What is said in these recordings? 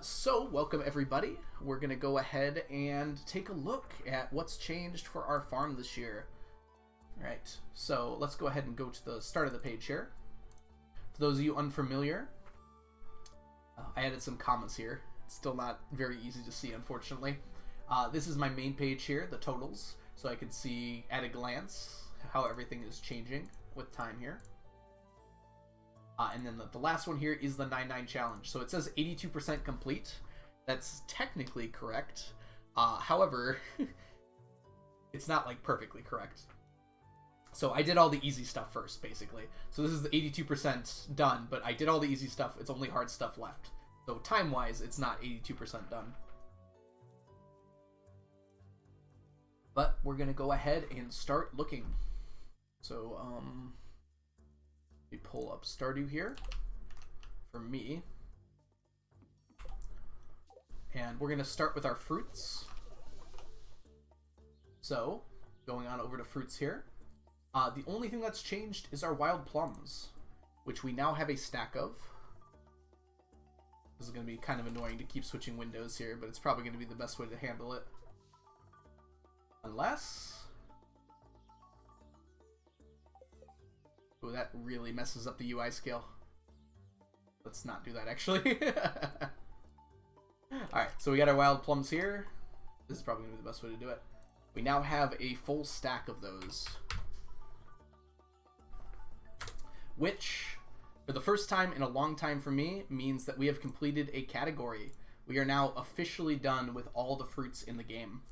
So welcome everybody. We're gonna go ahead and take a look at what's changed for our farm this year. Alright, so let's go ahead and go to the start of the page here. For those of you unfamiliar, I added some commas here. It's still not very easy to see, unfortunately. This is my main page here, the totals, so I can see at a glance how everything is changing with time here. And then the last one here is the 9-9 challenge. So it says 82% complete. That's technically correct. However, it's not like perfectly correct. So I did all the easy stuff first, basically. So this is the 82% done, but I did all the easy stuff. It's only hard stuff left. So time-wise, it's not 82% done. But we're going to go ahead and start looking. So, we pull up Stardew here for me. And we're going to start with our fruits. So, going on over to fruits here. The only thing that's changed is our wild plums, which we now have a stack of. This is going to be kind of annoying to keep switching windows here, but it's probably going to be the best way to handle it. Unless... oh, that really messes up the UI scale. Let's not do that, actually. Alright, so we got our wild plums here. This is probably going to be the best way to do it. We now have a full stack of those. Which, for the first time in a long time for me, means that we have completed a category. We are now officially done with all the fruits in the game.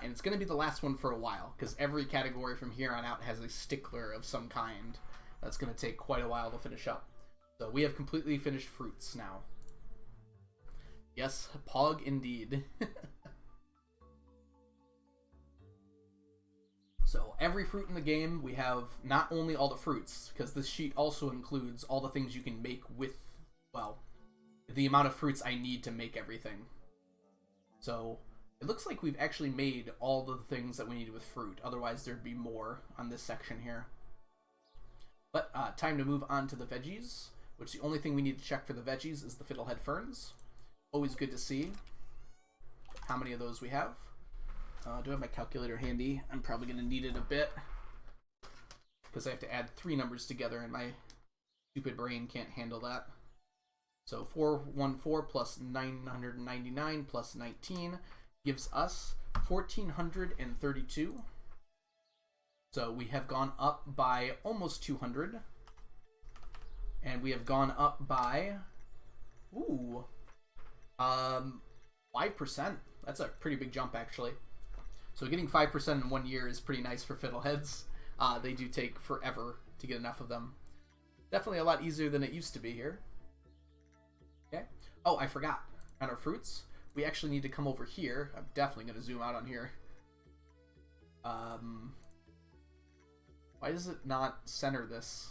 And it's going to be the last one for a while, because every category from here on out has a stickler of some kind. That's going to take quite a while to finish up. So we have completely finished fruits now. Yes, Pog indeed. So every fruit in the game, we have not only all the fruits, because this sheet also includes all the things you can make with, well, the amount of fruits I need to make everything. So it looks like we've actually made all the things that we need with fruit. Otherwise, there'd be more on this section here. But time to move on to the veggies, which the only thing we need to check for the veggies is the fiddlehead ferns. Always good to see how many of those we have. Do I have my calculator handy? I'm probably going to need it a bit, because I have to add 3 numbers together, and my stupid brain can't handle that. So 414 plus 999 plus 19 gives us 1,432. So we have gone up by almost 200. And we have gone up by, 5%. That's a pretty big jump, actually. So getting 5% in 1 year is pretty nice for fiddleheads. They do take forever to get enough of them. Definitely a lot easier than it used to be here. Okay. Oh, I forgot. On our fruits, we actually need to come over here. I'm definitely going to zoom out on here. Why does it not center this?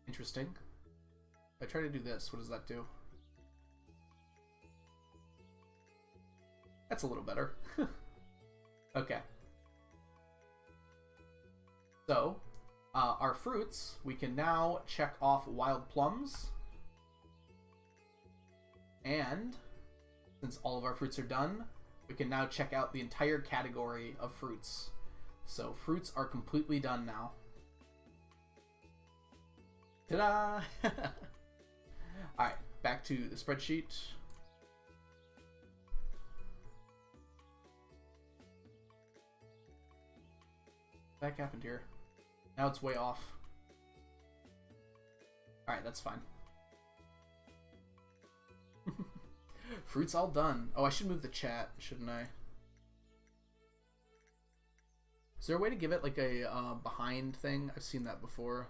Interesting. If I try to do this, what does that do? That's a little better. Okay. So, our fruits, we can now check off wild plums. And since all of our fruits are done, we can now check out the entire category of fruits. So fruits are completely done now. Ta-da! Alright, back to the spreadsheet. What the heck happened here? Now it's way off. Alright, that's fine. Fruits all done. Oh, I should move the chat, shouldn't I? Is there a way to give it like a behind thing? I've seen that before.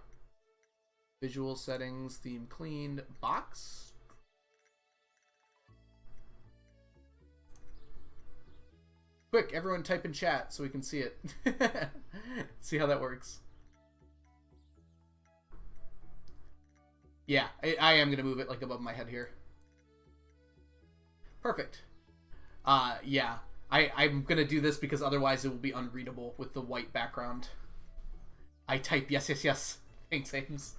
Visual settings, theme cleaned, box? Quick, everyone type in chat so we can see it. See how that works. Yeah, I am going to move it like above my head here. Perfect. Yeah. I'm going to do this because otherwise it will be unreadable with the white background. I type yes, yes, yes. Thanks, Ames.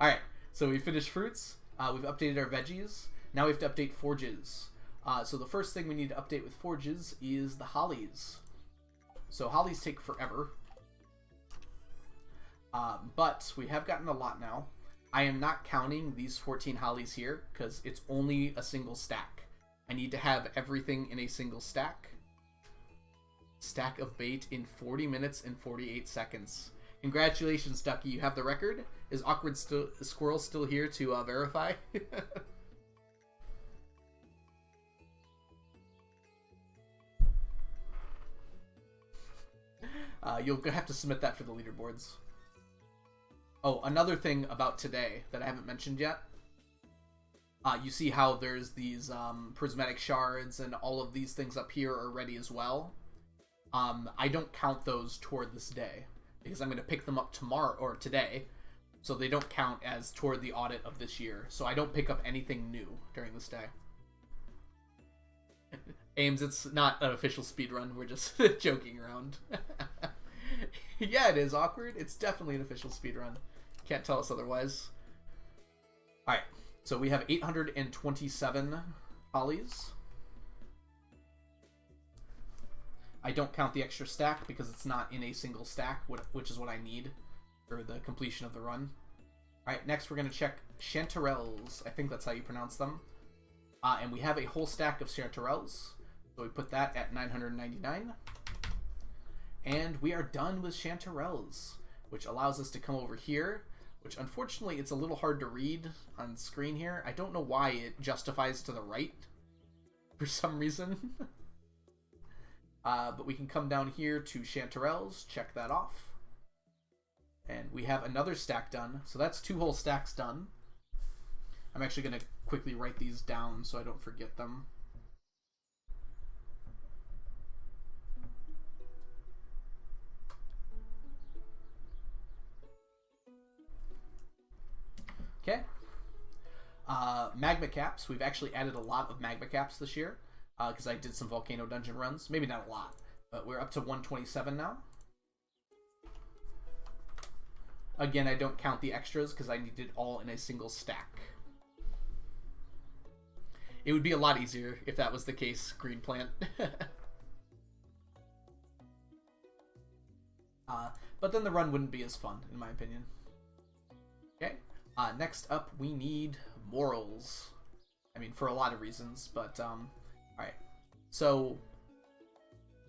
Alright, so we finished fruits. We've updated our veggies. Now we have to update forges. So the first thing we need to update with forges is the hollies. So hollies take forever. But we have gotten a lot now. I am not counting these 14 hollies here because it's only a single stack. I need to have everything in a single stack. Stack of bait in 40 minutes and 48 seconds. Congratulations, Ducky. You have the record. Is Squirrel still here to verify? You'll have to submit that for the leaderboards. Oh, another thing about today that I haven't mentioned yet. You see how there's these Prismatic Shards and all of these things up here are ready as well. I don't count those toward this day because I'm going to pick them up tomorrow or today. So they don't count as toward the audit of this year. So I don't pick up anything new during this day. Ames, it's not an official speedrun. We're just joking around. Yeah, it is awkward. It's definitely an official speedrun. Can't tell us otherwise. Alright, so we have 827 hollies. I don't count the extra stack because it's not in a single stack, which is what I need for the completion of the run. Alright, next we're going to check chanterelles. I think that's how you pronounce them. And we have a whole stack of chanterelles. So we put that at 999. And we are done with chanterelles, which allows us to come over here, which unfortunately it's a little hard to read on screen here. I don't know why it justifies to the right for some reason. But we can come down here to chanterelles, check that off. And we have another stack done. So that's 2 whole stacks done. I'm actually going to quickly write these down so I don't forget them. Okay. Magma Caps. We've actually added a lot of Magma Caps this year because I did some Volcano Dungeon runs. Maybe not a lot, but we're up to 127 now. Again, I don't count the extras because I need it all in a single stack. It would be a lot easier if that was the case, Green Plant. But then the run wouldn't be as fun, in my opinion. Okay. Next up, we need morals. I mean, for a lot of reasons, but, alright. So,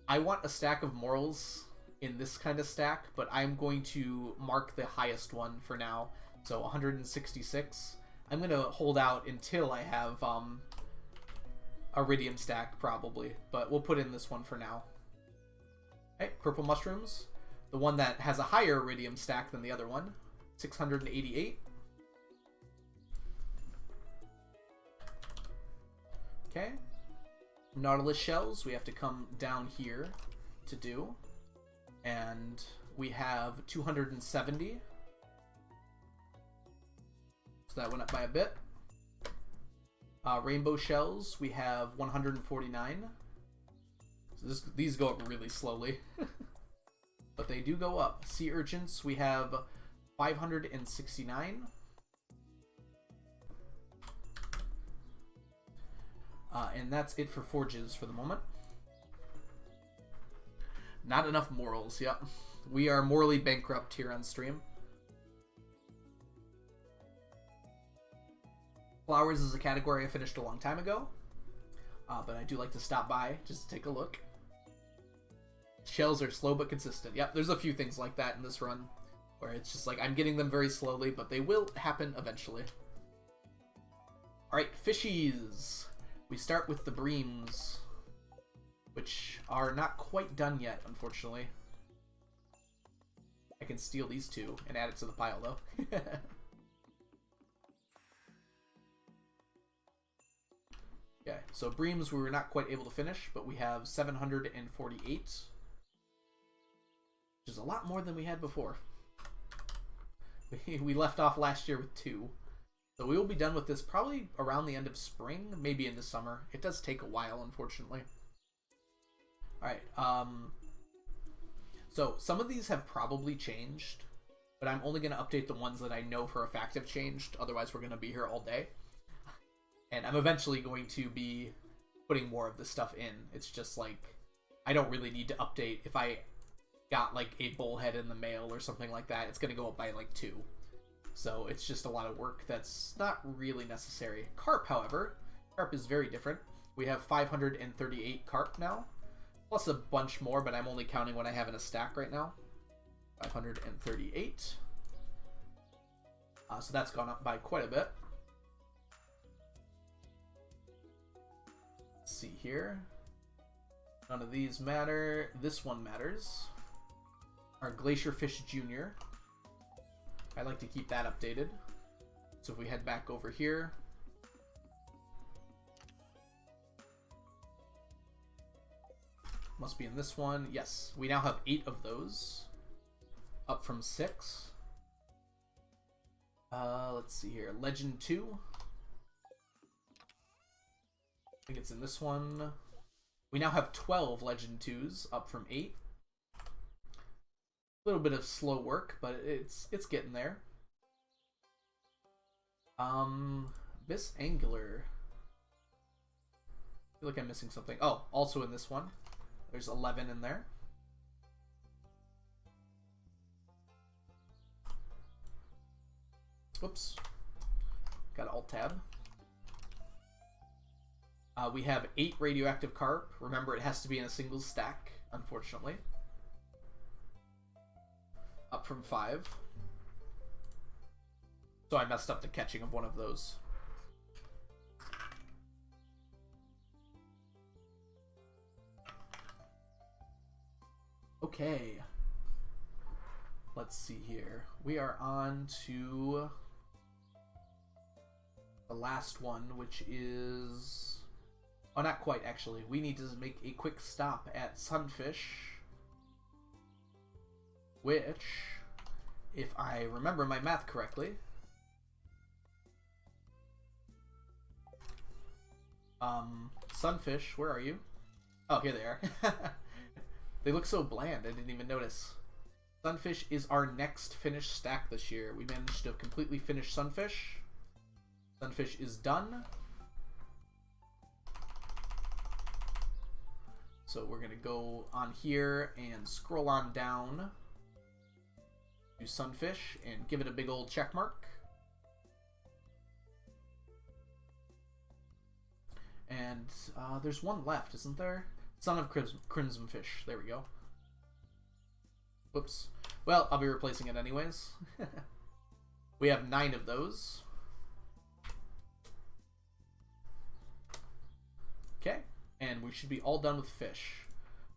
I want a stack of morals in this kind of stack, but I'm going to mark the highest one for now. So, 166. I'm going to hold out until I have, Iridium stack, probably, but we'll put in this one for now. Okay, purple mushrooms. The one that has a higher Iridium stack than the other one. 688. Okay. Nautilus Shells, we have to come down here to do. And we have 270. So that went up by a bit. Rainbow Shells, we have 149. So these go up really slowly. But they do go up. Sea Urchins, we have 569. And that's it for forges for the moment. Not enough morals, yep. We are morally bankrupt here on stream. Flowers is a category I finished a long time ago. But I do like to stop by just to take a look. Shells are slow but consistent. Yep, there's a few things like that in this run. Where it's just like, I'm getting them very slowly, but they will happen eventually. Alright, fishies. We start with the breams, which are not quite done yet, unfortunately. I can steal these two and add it to the pile, though. Okay, so breams we were not quite able to finish, but we have 748, which is a lot more than we had before. We left off last year with 2. So we will be done with this probably around the end of spring, maybe in the summer. It does take a while, unfortunately. Alright, so some of these have probably changed, but I'm only going to update the ones that I know for a fact have changed, otherwise we're going to be here all day. And I'm eventually going to be putting more of this stuff in. It's just like, I don't really need to update. If I got like a bullhead in the mail or something like that, it's going to go up by like 2. So it's just a lot of work that's not really necessary. Carp, however, carp is very different. We have 538 carp now, plus a bunch more, but I'm only counting what I have in a stack right now. 538. So that's gone up by quite a bit. Let's see here. None of these matter. This one matters. Our Glacier Fish Jr. I like to keep that updated. So if we head back over here. Must be in this one. Yes, we now have 8 of those. Up from 6. Let's see here. Legend 2. I think it's in this one. We now have 12 Legend 2s, up from 8. A little bit of slow work, but it's getting there. Miss Angular. I feel like I'm missing something. Oh, also in this one. There's 11 in there. Oops. Got Alt-Tab. We have 8 radioactive carp. Remember, it has to be in a single stack, unfortunately. Up from 5. So I messed up the catching of one of those. Okay. Let's see here. We are on to the last one, which is... Oh, not quite, actually. We need to make a quick stop at Sunfish, which, if I remember my math correctly, Sunfish, where are you? Oh, here they are. They look so bland, I didn't even notice. Sunfish is our next finished stack this year. We managed to completely finish Sunfish. Sunfish is done. So we're going to go on here and scroll on down to Sunfish and give it a big old check mark. And there's one left, isn't there? Son of Crimson Fish. There we go. Whoops. Well, I'll be replacing it anyways. We have 9 of those. Okay. And we should be all done with fish.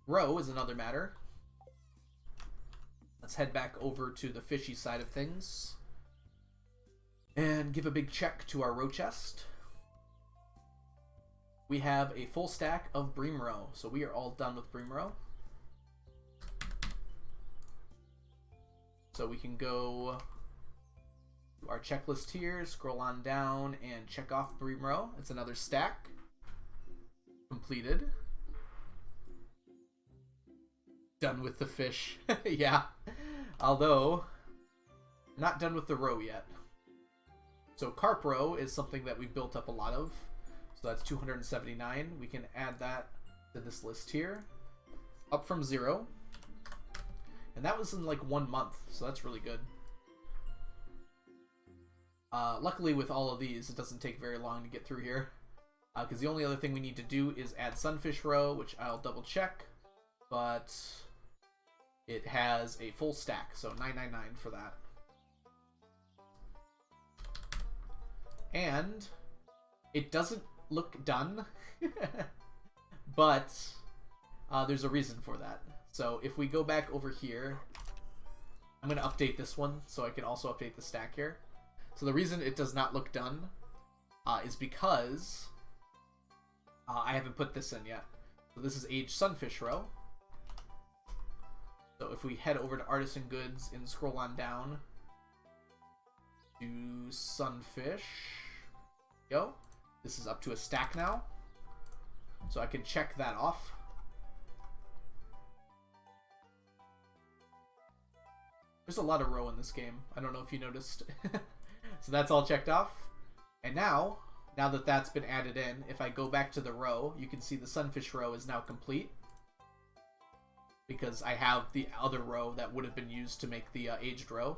Roe is another matter. Let's head back over to the fishy side of things. And give a big check to our roe chest. We have a full stack of bream roe. So we are all done with bream roe. So we can go to our checklist here, scroll on down, and check off bream roe. It's another stack. Completed. Done with the fish. Yeah. Although, not done with the roe yet. So carp roe is something that we've built up a lot of. So that's 279. We can add that to this list here. Up from 0. And that was in like 1 month, so that's really good. Luckily with all of these, it doesn't take very long to get through here. Because the only other thing we need to do is add Sunfish roe, which I'll double check. But it has a full stack, so 999 for that. And it doesn't look done, but there's a reason for that. So if we go back over here, I'm going to update this one so I can also update the stack here. So the reason it does not look done is because I haven't put this in yet. So this is aged Sunfish roe. So if we head over to Artisan Goods and scroll on down to Sunfish, go. This is up to a stack now. So I can check that off. There's a lot of roe in this game. I don't know if you noticed. So that's all checked off. And now Now that that's been added in, if I go back to the row, you can see the sunfish row is now complete. Because I have the other row that would have been used to make the aged row.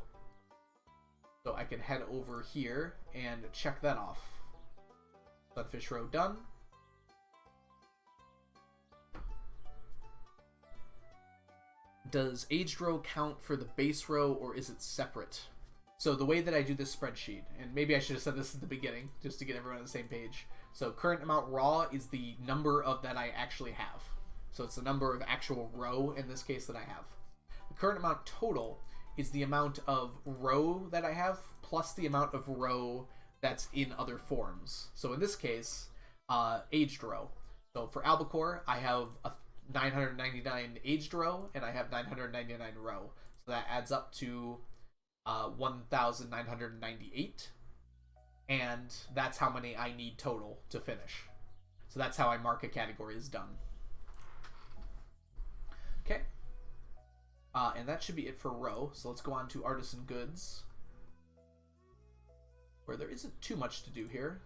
So I can head over here and check that off. Sunfish row done. Does aged row count for the base row, or is it separate? So the way that I do this spreadsheet, and maybe I should have said this at the beginning, just to get everyone on the same page. So current amount raw is the number of that I actually have. So it's the number of actual row, in this case, that I have. The current amount total is the amount of row that I have, plus the amount of row that's in other forms. So in this case, aged row. So for albacore, I have a 999 aged row, and I have 999 row. So that adds up to 1,998. And that's how many I need total to finish. So that's how I mark a category as done. Okay. And that should be it for row. So let's go on to Artisan Goods, where there isn't too much to do here.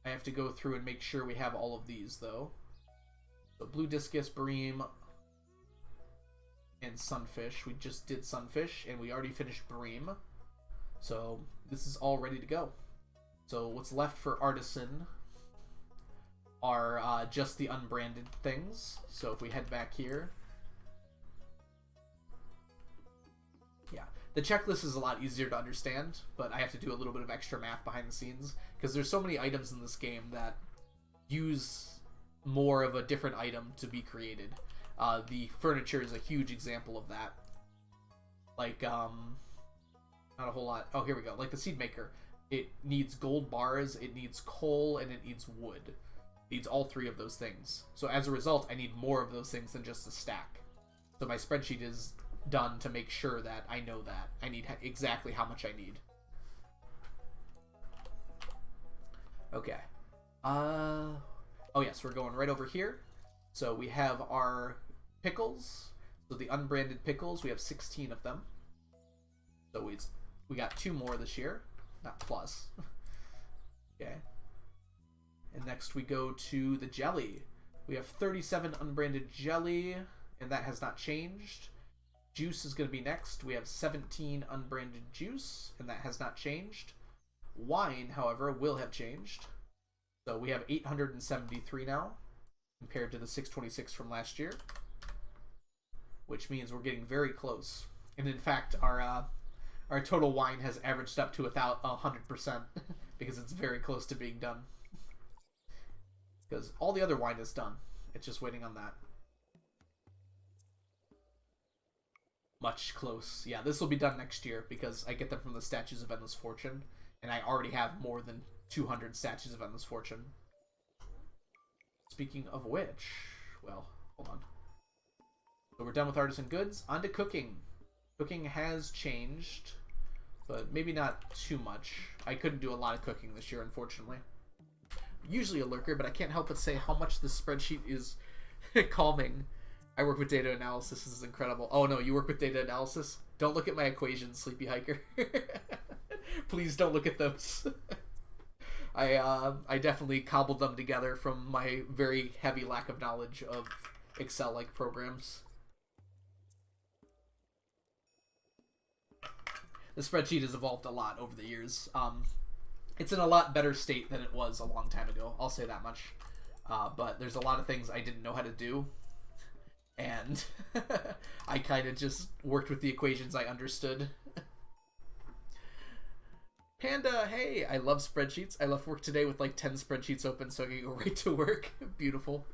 I have to go through and make sure we have all of these, though. So blue discus, bream, and sunfish. We just did sunfish, and we already finished bream. So this is all ready to go. So what's left for Artisan are just the unbranded things. So if we head back here, yeah, the checklist is a lot easier to understand, but I have to do a little bit of extra math behind the scenes because there's so many items in this game that use more of a different item to be created. The furniture is a huge example of that. Like, not a whole lot. Oh, here we go. Like the seed maker. It needs gold bars, it needs coal, and it needs wood. It needs all three of those things. So as a result, I need more of those things than just a stack. So my spreadsheet is done to make sure that I know that. I need exactly how much I need. Okay. Oh yes, we're going right over here. So we have our pickles. So the unbranded pickles, we have 16 of them. So we got 2 more this year. Not plus. Okay. And next we go to the jelly. We have 37 unbranded jelly, and that has not changed. Juice is going to be next. We have 17 unbranded juice, and that has not changed. Wine, however, will have changed. So we have 873 now, compared to the 626 from last year, which means we're getting very close. And in fact, our total wine has averaged up to about 100% because it's very close to being done. Because all the other wine is done. It's just waiting on that. Much close. Yeah, this will be done next year because I get them from the Statues of Endless Fortune, and I already have more than 200 Statues of Endless Fortune. Speaking of which, well, hold on. So we're done with Artisan Goods. On to cooking. Cooking has changed, but maybe not too much. I couldn't do a lot of cooking this year, unfortunately. Usually a lurker, but I can't help but say how much this spreadsheet is calming. I work with data analysis. This is incredible. Oh no, you work with data analysis? Don't look at my equations, Sleepy Hiker. Please don't look at those. I definitely cobbled them together from my very heavy lack of knowledge of Excel-like programs. The spreadsheet has evolved a lot over the years. It's in a lot better state than it was a long time ago. I'll say that much. But there's a lot of things I didn't know how to do. And I kind of just worked with the equations I understood. Panda, hey, I love spreadsheets. I left work today with like 10 spreadsheets open so I can go right to work. Beautiful.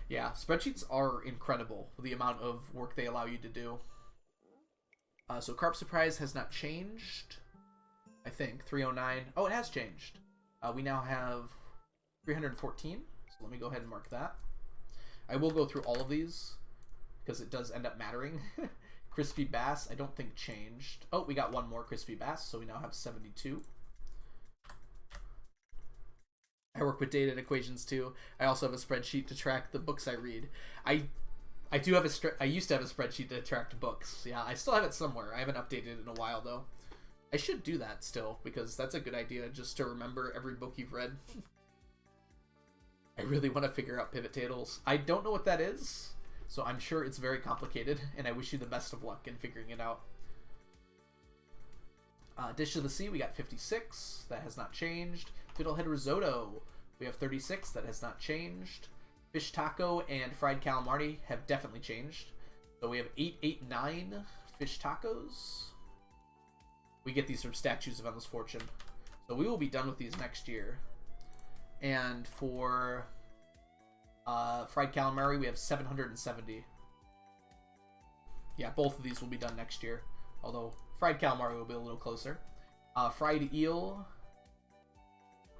Yeah, spreadsheets are incredible, the amount of work they allow you to do. So Carp Surprise has not changed. I think 309. Oh, it has changed. We now have 314. So let me go ahead and mark that. I will go through all of these because it does end up mattering. Crispy Bass, I don't think changed. Oh, we got one more Crispy Bass, so we now have 72. I work with data and equations too. I also have a spreadsheet to track the books I read. I do have I used to have a spreadsheet to track books. Yeah, I still have it somewhere. I haven't updated it in a while though. I should do that still, because that's a good idea, just to remember every book you've read. I really want to figure out pivot tables. I don't know what that is, so I'm sure it's very complicated, and I wish you the best of luck in figuring it out. Dish of the Sea, we got 56. That has not changed. Fiddlehead Risotto, we have 36. That has not changed. Fish Taco and Fried Calamari have definitely changed. So we have 889 fish tacos. We get these from Statues of Endless Fortune. So we will be done with these next year. And for fried calamari, we have 770. Yeah, both of these will be done next year. Although fried calamari will be a little closer. Fried eel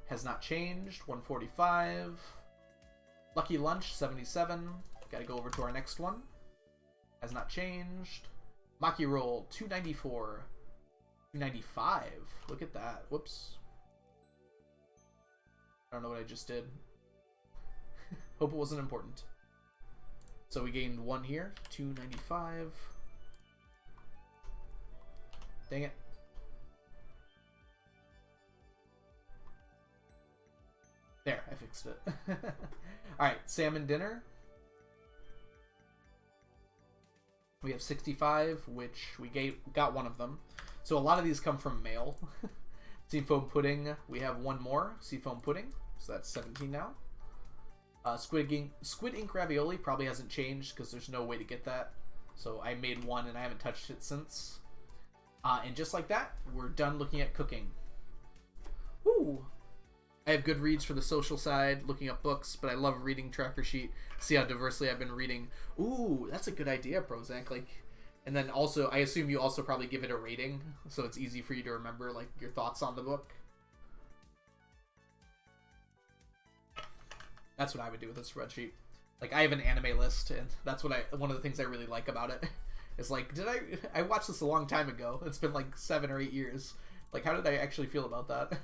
has not changed. 145. Lucky Lunch, 77. Got to go over to our next one. Has not changed. Maki Roll, 294. 295. Look at that. Whoops. I don't know what I just did. Hope it wasn't important. So we gained 1 here. 295. Dang it. There, I fixed it. Alright, Salmon Dinner. We have 65, which we got 1 of them. So a lot of these come from mail. Seafoam Pudding, we have 1 more. Seafoam Pudding, so that's 17 now. Squid Ink Ravioli probably hasn't changed because there's no way to get that. So I made 1 and I haven't touched it since. And just like that, we're done looking at cooking. Woo! I have good reads for the social side, looking up books, but I love reading tracker sheet. See how diversely I've been reading. Ooh, that's a good idea, Prozac. Like, and then also, I assume you also probably give it a rating, so it's easy for you to remember like your thoughts on the book. That's what I would do with a spreadsheet. Like, I have an anime list, and that's what one of the things I really like about it. Is like, I watched this a long time ago. It's been like 7 or 8 years. Like, how did I actually feel about that?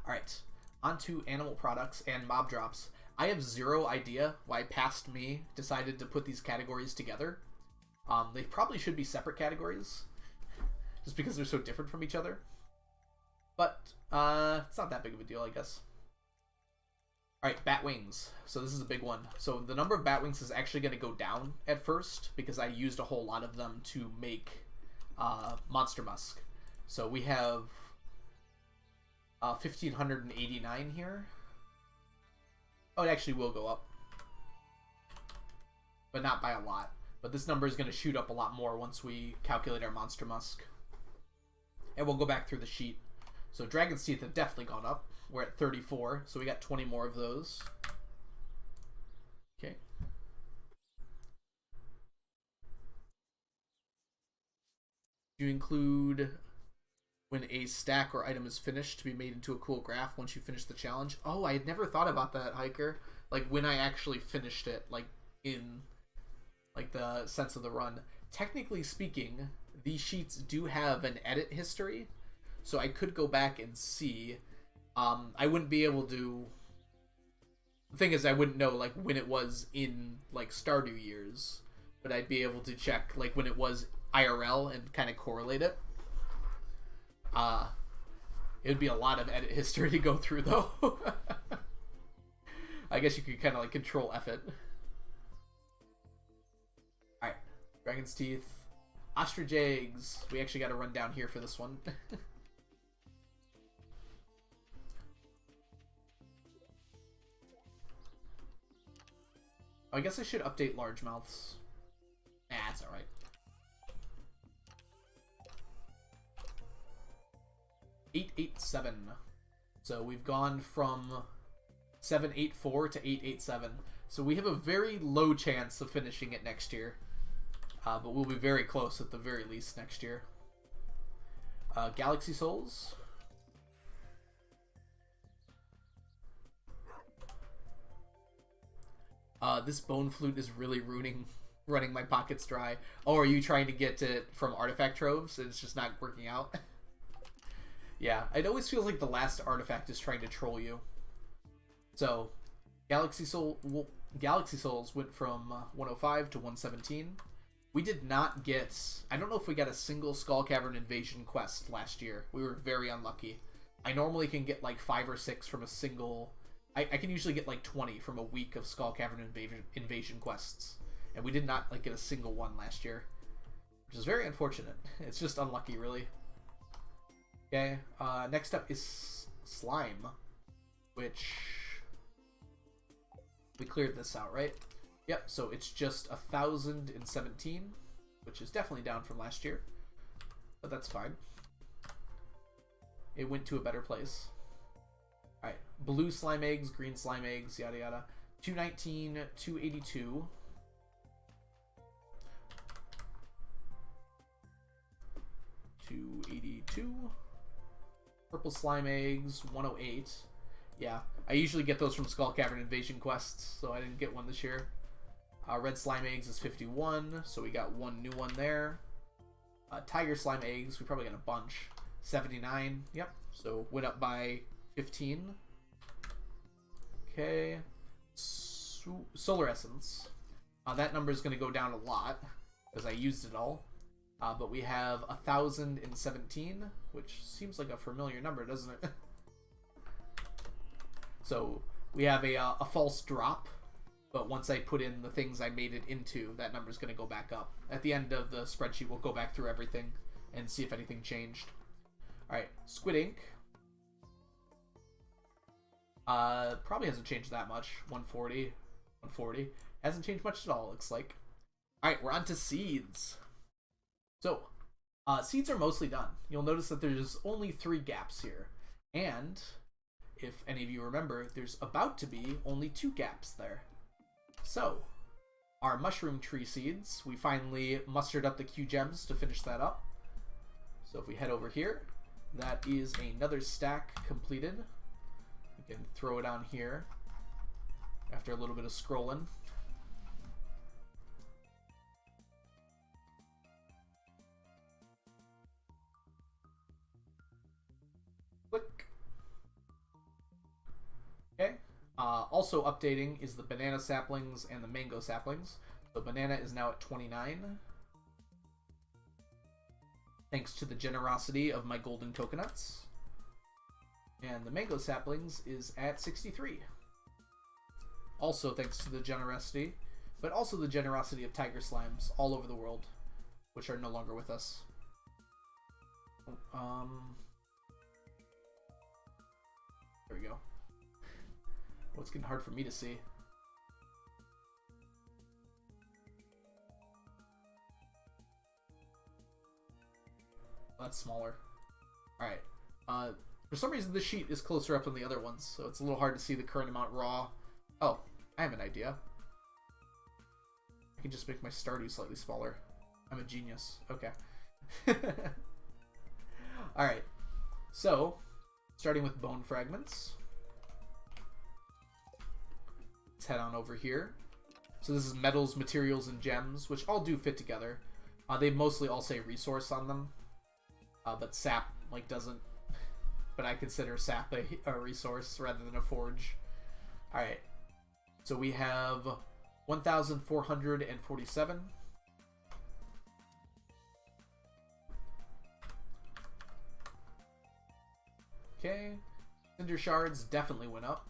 Alright, on to animal products and mob drops. I have 0 idea why Past Me decided to put these categories together. They probably should be separate categories, just because they're so different from each other. But, it's not that big of a deal, I guess. Alright, bat wings. So this is a big one. So the number of bat wings is actually going to go down at first, because I used a whole lot of them to make Monster Musk. So we have 1,589 here. Oh, it actually will go up. But not by a lot. But this number is going to shoot up a lot more once we calculate our Monster Musk. And we'll go back through the sheet. So Dragon's Teeth have definitely gone up. We're at 34, so we got 20 more of those. Okay. Do you include when a stack or item is finished to be made into a cool graph once you finish the challenge? Oh, I had never thought about that, Hiker. Like, when I actually finished it, like, in, like, the sense of the run. Technically speaking, these sheets do have an edit history, so I could go back and see. I wouldn't be able to... The thing is, I wouldn't know, like, when it was in, like, Stardew years, but I'd be able to check, like, when it was IRL and kind of correlate it. It would be a lot of edit history to go through, though. I guess you could kind of, like, control F it. Alright. Dragon's Teeth. Ostrich Eggs. We actually got to run down here for this one. I guess I should update largemouths. Nah, that's alright. $887. So we've gone from 784 to 887. So we have a very low chance of finishing it next year. But we'll be very close at the very least next year. Galaxy Souls. This Bone Flute is really running my pockets dry. Oh, are you trying to get it from artifact troves and it's just not working out? Yeah, it always feels like the last artifact is trying to troll you. So, Galaxy Souls went from 105 to 117. We did not get... I don't know if we got a single Skull Cavern Invasion quest last year. We were very unlucky. I normally can get like 5 or 6 from a single... I can usually get like 20 from a week of Skull Cavern Invasion quests. And we did not like get a single one last year. Which is very unfortunate. It's just unlucky, really. Okay, next up is Slime. Which... we cleared this out, right? Yep, so it's just 1,017, which is definitely down from last year. But that's fine. It went to a better place. Alright, blue slime eggs, green slime eggs, yada yada. 219, 282. Purple slime eggs, 108. Yeah, I usually get those from Skull Cavern Invasion quests, so I didn't get one this year. Red slime eggs is 51, so we got one new one there. Tiger slime eggs, we probably got a bunch. 79, yep, so went up by 15. Okay, solar essence. That number is going to go down a lot, because I used it all. But we have 1,017, which seems like a familiar number, doesn't it? So we have a false drop, but once I put in the things I made it into, that number's going to go back up. At the end of the spreadsheet, we'll go back through everything and see if anything changed. Alright, squid ink. Probably hasn't changed that much. 140, 140. Hasn't changed much at all, looks like. Alright, we're on to seeds. So, seeds are mostly done. You'll notice that there's only 3 gaps here. And, if any of you remember, there's about to be only 2 gaps there. So, our mushroom tree seeds, we finally mustered up the Q gems to finish that up. So if we head over here, that is another stack completed. We can throw it on here after a little bit of scrolling. Click. Okay. Also updating is the banana saplings and the mango saplings. So banana is now at 29. Thanks to the generosity of my golden coconuts. And the mango saplings is at 63. Also thanks to the generosity, but also the generosity of tiger slimes all over the world, which are no longer with us. There we go. Well, it's getting hard for me to see. That's smaller. Alright. For some reason, this sheet is closer up than the other ones, so it's a little hard to see the current amount raw. Oh, I have an idea. I can just make my Stardew slightly smaller. I'm a genius. Okay. Alright. So, starting with bone fragments. Let's head on over here. So this is metals, materials, and gems, which all do fit together. They mostly all say resource on them. But sap, like, doesn't. But I consider sap a resource rather than a forge. Alright. So we have 1,447. Okay. Cinder shards definitely went up.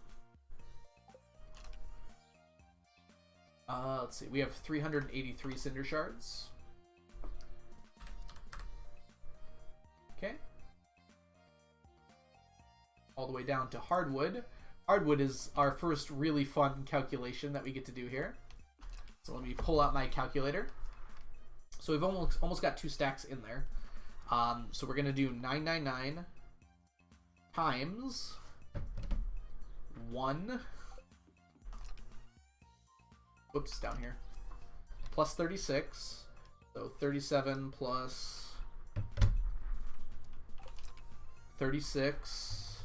Let's see. We have 383 cinder shards. Okay. All the way down to hardwood. Hardwood is our first really fun calculation that we get to do here. So let me pull out my calculator. So we've almost got 2 stacks in there. So we're going to do 999 times 1. Whoops, down here. Plus 36. So 37 plus 36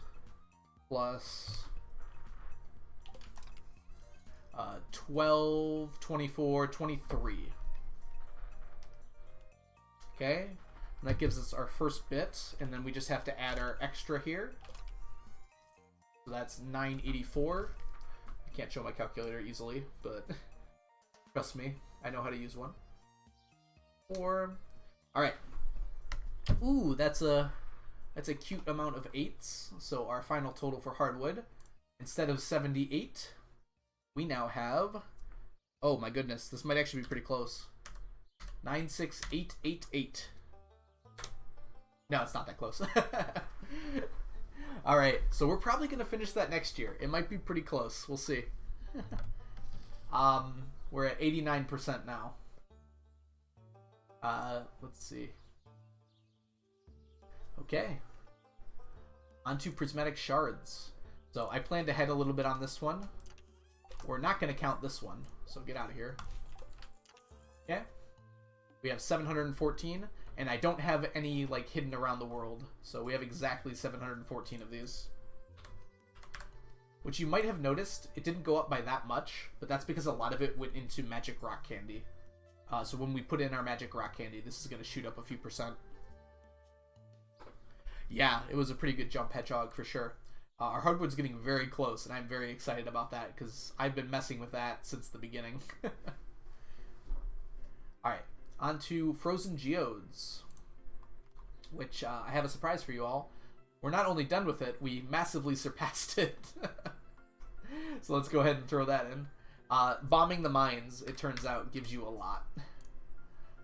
plus 12, 24, 23. Okay, and that gives us our first bit, and then we just have to add our extra here. So that's 984. I can't show my calculator easily, but trust me, I know how to use one. 4. All right. Ooh, that's a cute amount of 8s. So our final total for hardwood, instead of 78, we now have, oh my goodness, this might actually be pretty close. 96888. No, it's not that close. All right, so we're probably gonna finish that next year. It might be pretty close. We'll see. We're at 89% now. Let's see. Okay. Onto Prismatic Shards. So I planned ahead a little bit on this one. We're not going to count this one, so get out of here. Okay. We have 714, and I don't have any like hidden around the world, so we have exactly 714 of these. Which you might have noticed, it didn't go up by that much, but that's because a lot of it went into Magic Rock Candy. So when we put in our Magic Rock Candy, this is going to shoot up a few percent. Yeah, it was a pretty good jump, Hedgehog, for sure. Our hardwood's getting very close, and I'm very excited about that, because I've been messing with that since the beginning. Alright, on to Frozen Geodes, which I have a surprise for you all. We're not only done with it, we massively surpassed it. So let's go ahead and throw that in. Bombing the mines, it turns out, gives you a lot.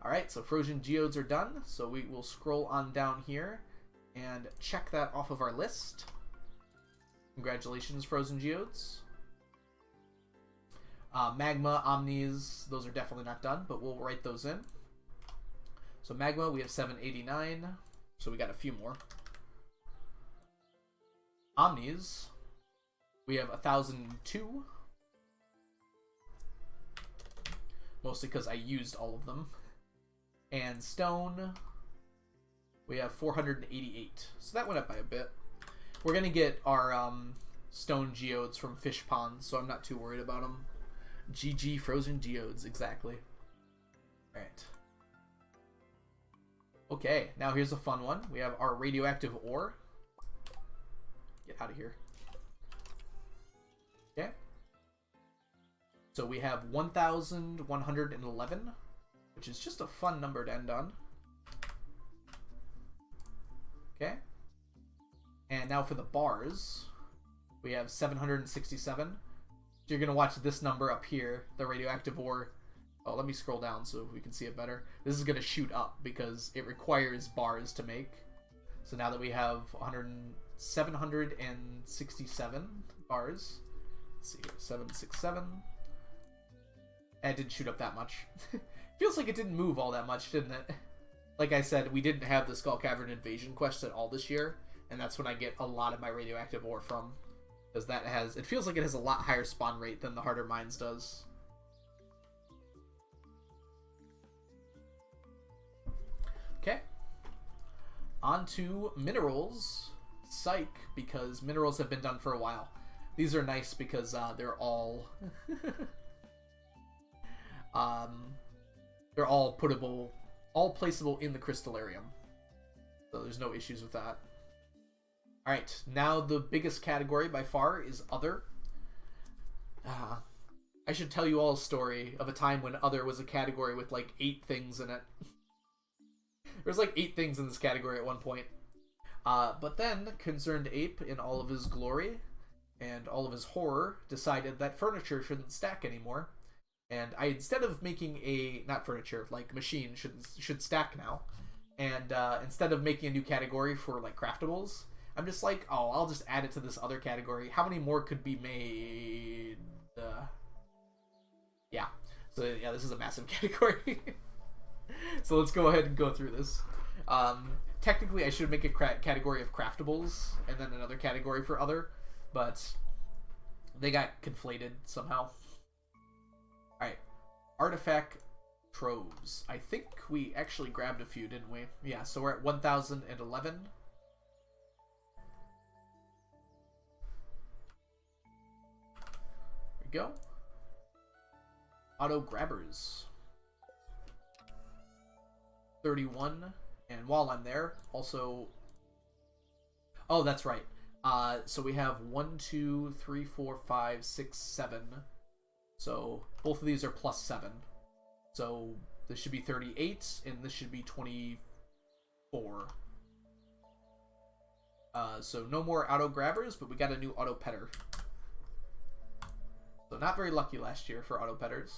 Alright, so Frozen Geodes are done, so we will scroll on down here and check that off of our list. Congratulations, Frozen Geodes. Magma, Omnis, those are definitely not done, but we'll write those in. So Magma, we have 789, so we got a few more. Omnis, we have 1,002. Mostly because I used all of them. And Stone, we have 488. So that went up by a bit. We're going to get our Stone Geodes from Fish Pond, so I'm not too worried about them. GG Frozen Geodes, exactly. Alright. Okay, now here's a fun one. We have our radioactive ore. Get out of here. Okay. So we have 1,111, which is just a fun number to end on. Okay. And now for the bars, we have 767. You're going to watch this number up here, the radioactive ore. Oh, let me scroll down so we can see it better. This is going to shoot up because it requires bars to make. So now that we have 767 bars, let's see here, 767. And it didn't shoot up that much. Feels like it didn't move all that much, didn't it? Like I said, we didn't have the Skull Cavern Invasion quest at all this year, and that's when I get a lot of my radioactive ore from. Because that has, it feels like it has a lot higher spawn rate than the Harder Mines does. Okay. On to minerals. Psych, because minerals have been done for a while. These are nice because they're all they're all puttable, all placeable in the crystallarium. So there's no issues with that. Alright, now the biggest category by far is Other. I should tell you all a story of a time when Other was a category with like 8 things in it. There's like 8 things in this category at one point. But then Concerned Ape, in all of his glory and all of his horror, decided that furniture shouldn't stack anymore. And instead of making a, not furniture, like machine should stack now. And instead of making a new category for like craftables, I'm just like, oh, I'll just add it to this other category. How many more could be made? Yeah. So yeah, this is a massive category. So let's go ahead and go through this. Technically, I should make a category of craftables and then another category for other, but they got conflated somehow. Alright. Artifact troves. I think we actually grabbed a few, didn't we? Yeah, so we're at 1,011. There we go. Auto grabbers. 31. And while I'm there, also... Oh, that's right. So we have 1, 2, 3, 4, 5, 6, 7. So both of these are +7. So This should be 38, and this should be 24. So no more auto grabbers, but we got a new auto petter. So not very lucky last year for auto petters.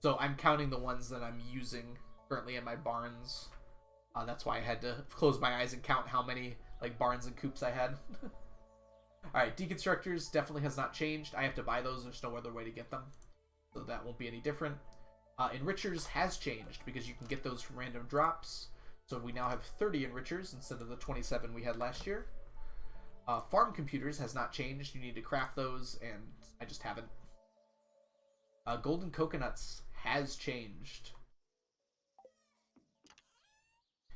So I'm counting the ones that I'm using currently in my barns. That's why I had to close my eyes and count how many like barns and coops I had. Alright, deconstructors definitely has not changed. I have to buy those. There's no other way to get them. So that won't be any different. Enrichers has changed because you can get those from random drops. So we now have 30 enrichers instead of the 27 we had last year. Farm computers has not changed. You need to craft those, and I just haven't. Golden coconuts has changed.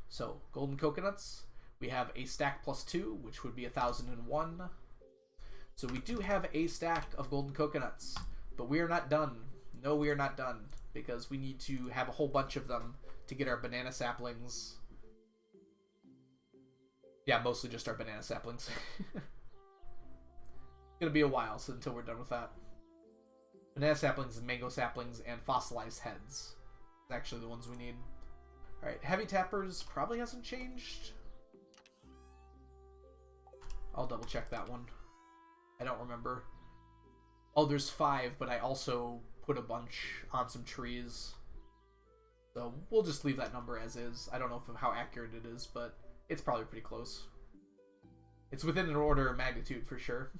So, golden coconuts, we have a stack plus 2, which would be 1,001. So we do have a stack of golden coconuts, but we are not done. No, we are not done, because we need to have a whole bunch of them to get our banana saplings. Yeah, mostly just our banana saplings. It's gonna be a while until we're done with that. Banana saplings, mango saplings, and fossilized heads. It's actually the ones we need. Alright, heavy tappers probably hasn't changed. I'll double check that one. I don't remember. Oh, there's 5, but I also put a bunch on some trees. So we'll just leave that number as is. I don't know how accurate it is, but it's probably pretty close. It's within an order of magnitude for sure.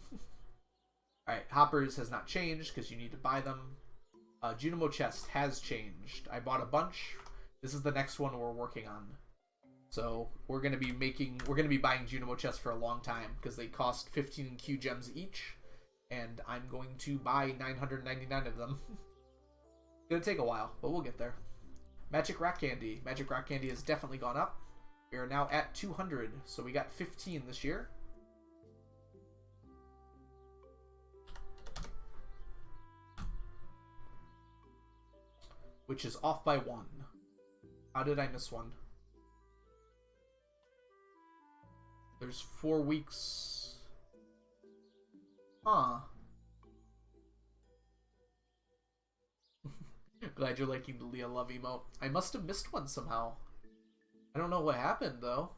Alright, hoppers has not changed because you need to buy them. Junimo chest has changed. I bought a bunch. This is the next one we're working on. So we're gonna be buying Junimo chests for a long time because they cost 15 Q gems each, and I'm going to buy 999 of them. It's gonna take a while, but we'll get there. Magic rock candy. Magic rock candy has definitely gone up. We are now at 200, so we got 15 this year. Which is off by 1. How did I miss one? There's 4 weeks. Huh. Glad you're liking the Leah Love emote. I must have missed one somehow. I don't know what happened, though.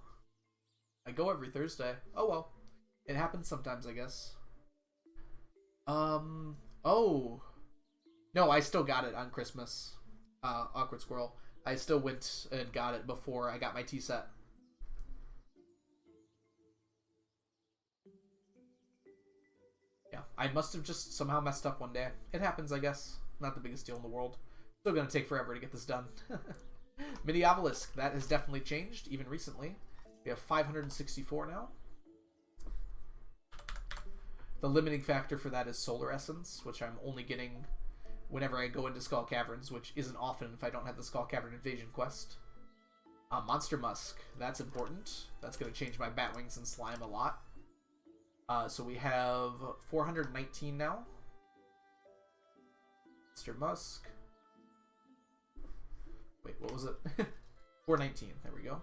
I go every Thursday. Oh, well. It happens sometimes, I guess. Oh. No, I still got it on Christmas. Awkward Squirrel. I still went and got it before I got my tea set. Yeah, I must have just somehow messed up one day. It happens, I guess. Not the biggest deal in the world. Still gonna take forever to get this done. Mini Obelisk, that has definitely changed, even recently. We have 564 now. The limiting factor for that is Solar Essence, which I'm only getting whenever I go into Skull Caverns, which isn't often if I don't have the Skull Cavern Invasion quest. Monster Musk, that's important. That's going to change my Batwings and Slime a lot. So we have 419 now. Monster Musk. Wait, what was it? 419, there we go.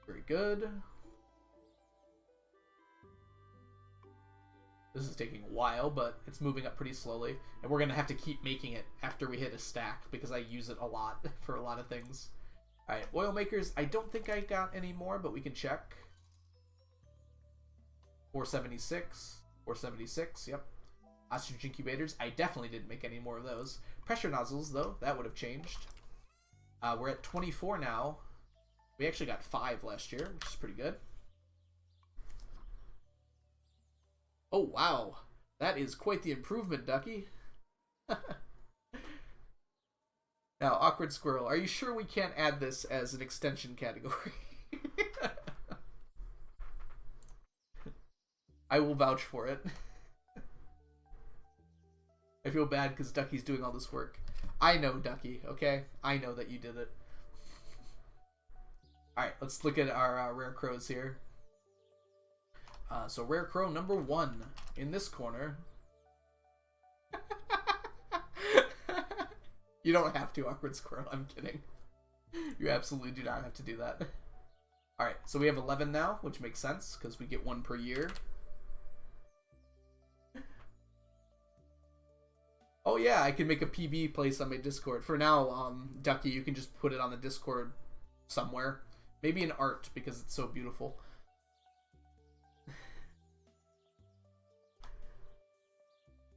Very good. This is taking a while, but it's moving up pretty slowly. And we're going to have to keep making it after we hit a stack, because I use it a lot for a lot of things. Alright, oil makers, I don't think I got any more, but we can check. 476. 476, yep. Ostrich incubators, I definitely didn't make any more of those. Pressure nozzles, though, that would have changed. We're at 24 now. We actually got 5 last year, which is pretty good. Oh, wow. That is quite the improvement, Ducky. Now, Awkward Squirrel, are you sure we can't add this as an extension category? I will vouch for it. I feel bad because Ducky's doing all this work. I know, Ducky, okay? I know that you did it. Alright, let's look at our rare crows here. So rare crow number 1 in this corner. You don't have to, Awkward Squirrel. I'm kidding. You absolutely do not have to do that. Alright, so we have 11 now, which makes sense because we get 1 per year. Oh yeah, I can make a PB place on my Discord. For now, Ducky, you can just put it on the Discord somewhere. Maybe in art, because it's so beautiful.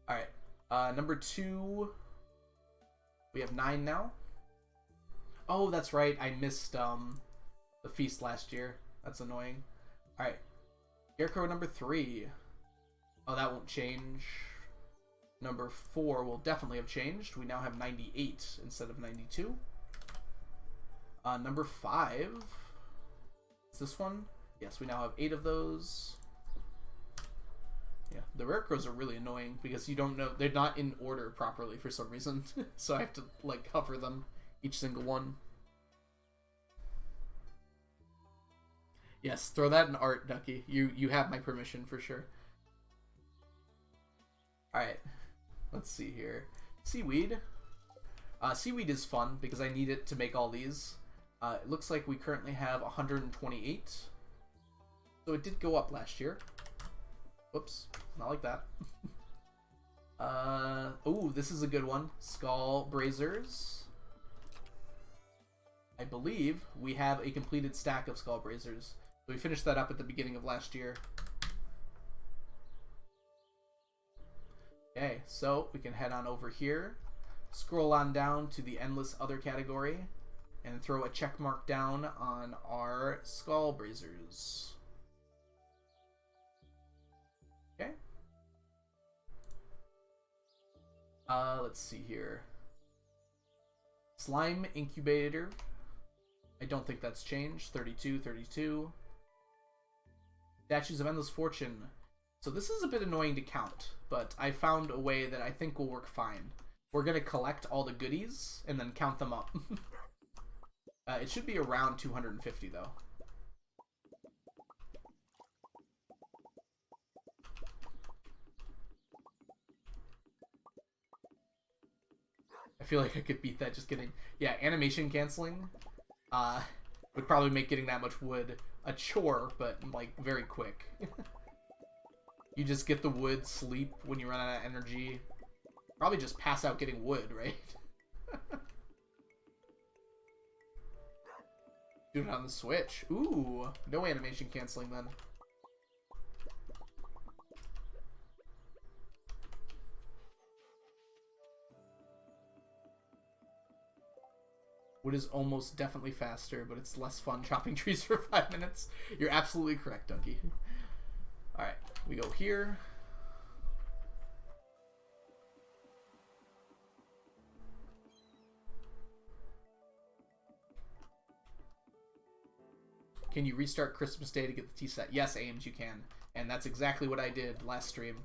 Alright, number 2. We have 9 now. Oh, that's right, I missed, the feast last year. That's annoying. Alright, Scarecrow number 3. Oh, that won't change. Number 4 will definitely have changed. We now have 98 instead of 92. Number 5. Is this one? Yes, we now have 8 of those. Yeah, the rare crows are really annoying because you don't know, they're not in order properly for some reason. So I have to like hover them, each single one. Yes, throw that in art, Ducky. You have my permission for sure. Alright, let's see here. Seaweed. Seaweed is fun because I need it to make all these. It looks like we currently have 128. So it did go up last year. Whoops, not like that. Oh, this is a good one. Skull Brazers. I believe we have a completed stack of Skull Brazers. So we finished that up at the beginning of last year. Okay, so we can head on over here, scroll on down to the Endless Other category, and throw a check mark down on our Skull Brazers. Okay. Let's see here. Slime Incubator. I don't think that's changed. 32, 32. Statues of Endless Fortune. So this is a bit annoying to count, but I found a way that I think will work fine. We're going to collect all the goodies and then count them up. It should be around 250 though. I feel like I could beat that just getting... Yeah, animation canceling would probably make getting that much wood a chore, but like very quick. You just get the wood, sleep when you run out of energy. Probably just pass out getting wood, right? Do it on the Switch. Ooh, no animation canceling then. Wood is almost definitely faster, but it's less fun chopping trees for 5 minutes. You're absolutely correct, Ducky. Alright, we go here. Can you restart Christmas Day to get the tea set? Yes, Ames, you can. And that's exactly what I did last stream.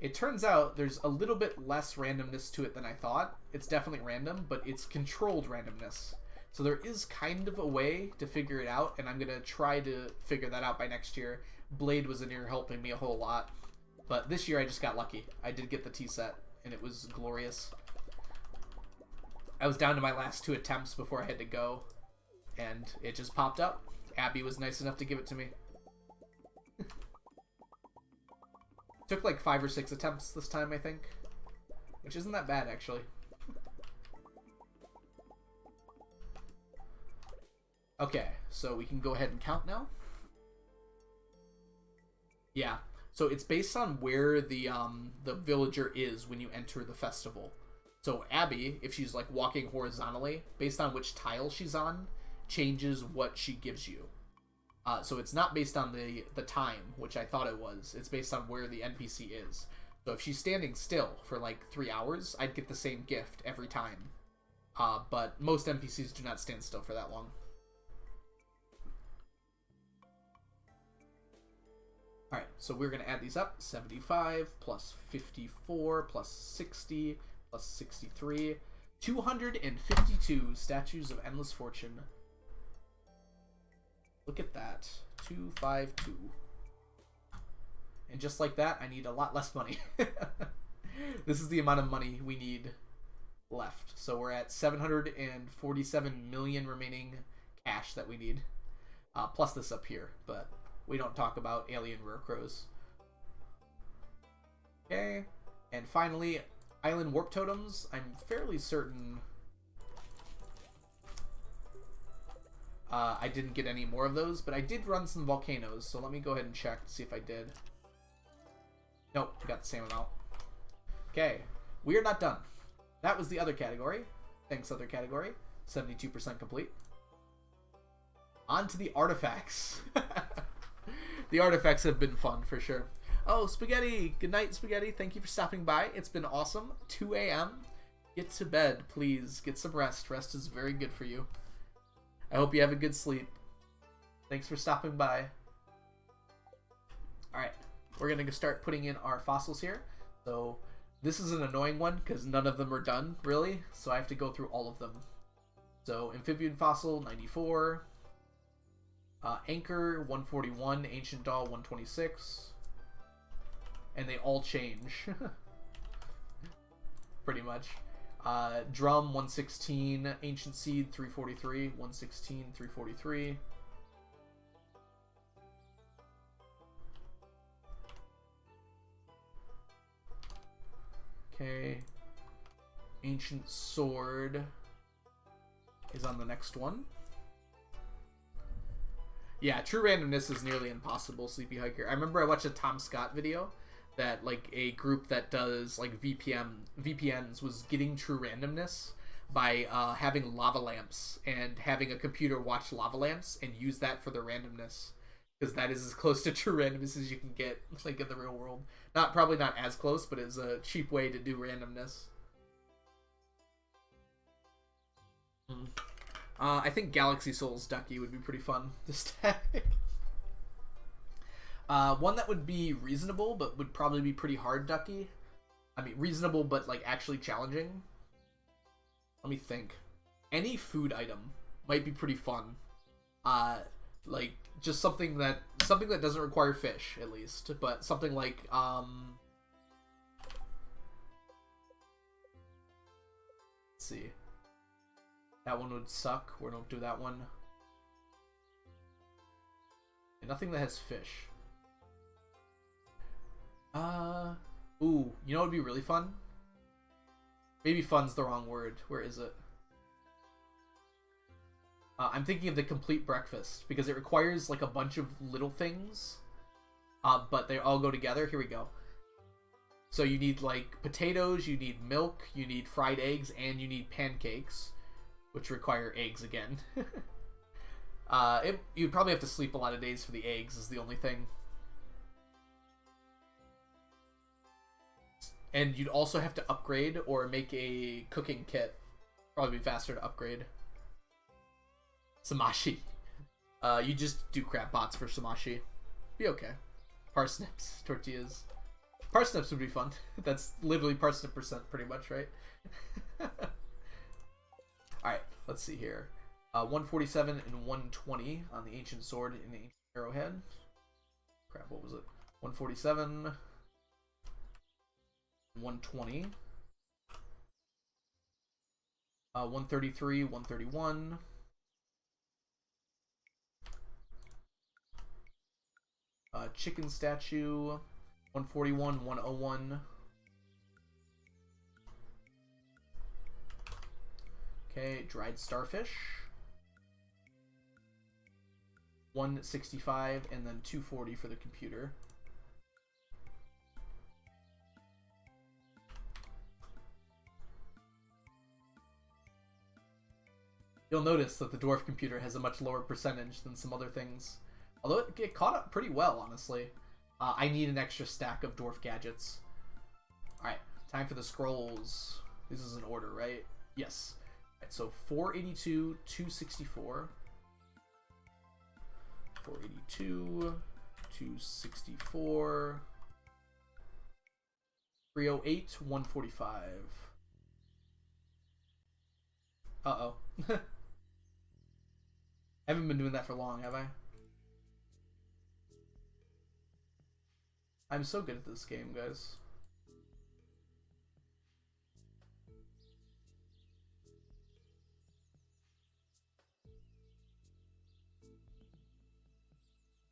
It turns out there's a little bit less randomness to it than I thought. It's definitely random, but it's controlled randomness. So there is kind of a way to figure it out, and I'm going to try to figure that out by next year. Blade was in here helping me a whole lot. But this year I just got lucky. I did get the tea set, and it was glorious. I was down to my last 2 attempts before I had to go, and it just popped up. Abby was nice enough to give it to me. Took like 5 or 6 attempts this time, I think. Which isn't that bad, actually. Okay, so we can go ahead and count now. Yeah, so it's based on where the villager is when you enter the festival. So Abby, if she's like walking horizontally, based on which tile she's on, changes what she gives you. So it's not based on the time, which I thought it was. It's based on where the NPC is. So if she's standing still for like 3 hours, I'd get the same gift every time. But most NPCs do not stand still for that long. Alright, so we're going to add these up. 75 plus 54 plus 60 plus 63. 252 Statues of Endless Fortune. Look at that. 252. And just like that, I need a lot less money. This is the amount of money we need left. So we're at 747 million remaining cash that we need. Plus this up here, but we don't talk about alien rare crows. Okay. And finally, Island Warp Totems. I'm fairly certain I didn't get any more of those, but I did run some volcanoes, so let me go ahead and check to see if I did. Nope, we got the same amount. Okay, we are not done. That was the other category. Thanks, other category. 72% complete. On to the artifacts. The artifacts have been fun, for sure. Oh, Spaghetti! Good night, Spaghetti. Thank you for stopping by. It's been awesome. 2 a.m. Get to bed, please. Get some rest. Rest is very good for you. I hope you have a good sleep. Thanks for stopping by. Alright, we're going to start putting in our fossils here. So, this is an annoying one, because none of them are done, really. So I have to go through all of them. So, Amphibian Fossil, 94. Anchor, 141. Ancient Doll, 126. And they all change. Pretty much. Drum, 116. Ancient Seed, 343. 116, 343. Okay. Ancient Sword is on the next one. Yeah, true randomness is nearly impossible, Sleepy Hiker. I remember I watched a Tom Scott video that, like, a group that does, like, VPNs was getting true randomness by having lava lamps and having a computer watch lava lamps and use that for the randomness. Because that is as close to true randomness as you can get, like, in the real world. Probably not as close, but it's a cheap way to do randomness. I think Galaxy Souls Ducky would be pretty fun to stack. One that would be reasonable, but would probably be pretty hard Ducky. I mean, reasonable, but, like, actually challenging. Let me think. Any food item might be pretty fun. Like, just something that doesn't require fish, at least. But something like, let's see. That one would suck. We don't do that one. And nothing that has fish. Ooh, you know what would be really fun? Maybe fun's the wrong word. Where is it? I'm thinking of the complete breakfast, because it requires, like, a bunch of little things. But they all go together. Here we go. So you need, like, potatoes, you need milk, you need fried eggs, and you need pancakes, which require eggs again. You'd probably have to sleep a lot of days for the eggs, is the only thing. And you'd also have to upgrade or make a cooking kit. Probably be faster to upgrade. Samashi. You just do crap bots for Samashi. Be okay. Parsnips, tortillas. Parsnips would be fun. That's literally parsnip percent pretty much, right? Alright, let's see here. 147 and 120 on the Ancient Sword and the Ancient Arrowhead. Crap, what was it? 147... 120, 133, 131, chicken statue, 141, 101. Okay, dried starfish, 165, and then 240 for the computer. You'll notice that the dwarf computer has a much lower percentage than some other things. Although it caught up pretty well, honestly. I need an extra stack of dwarf gadgets. Alright, time for the scrolls. This is in order, right? Yes. Alright, so 482, 264. 482, 264. 308, 145. Uh-oh. I haven't been doing that for long, have I? I'm so good at this game, guys.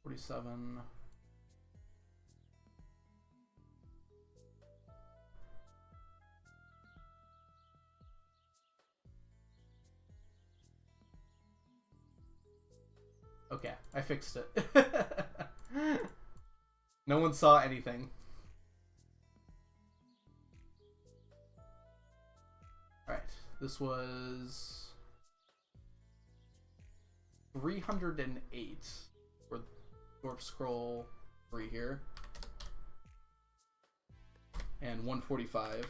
$47. Okay, I fixed it. No one saw anything. Alright, this was 308 for Dwarf Scroll 3 here. And 145.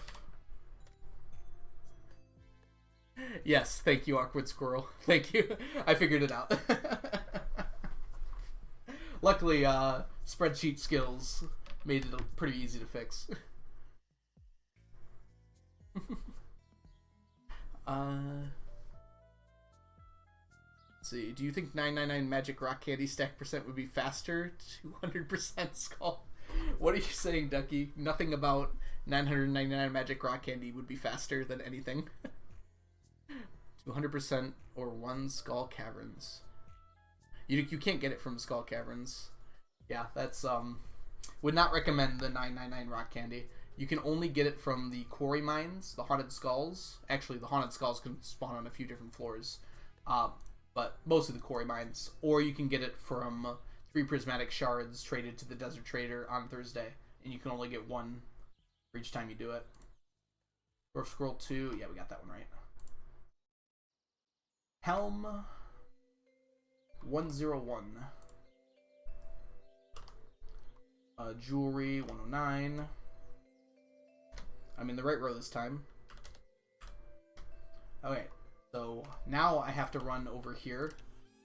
Yes, thank you, Awkward Squirrel. Thank you. I figured it out. Luckily, spreadsheet skills made it pretty easy to fix. Let's see. Do you think 999 Magic Rock Candy stack percent would be faster? 200% Skull. What are you saying, Ducky? Nothing about 999 Magic Rock Candy would be faster than anything. 200% or 1 Skull Caverns. You can't get it from Skull Caverns. Yeah, that's would not recommend the 999 Rock Candy. You can only get it from the quarry mines, the Haunted Skulls. Actually, the Haunted Skulls can spawn on a few different floors, but mostly the quarry mines. Or you can get it from 3 Prismatic Shards traded to the Desert Trader on Thursday, and you can only get 1 for each time you do it. Dwarf Scroll 2, yeah, we got that one right. Helm 101. Jewelry 109. I'm in the right row this time. Okay, so now I have to run over here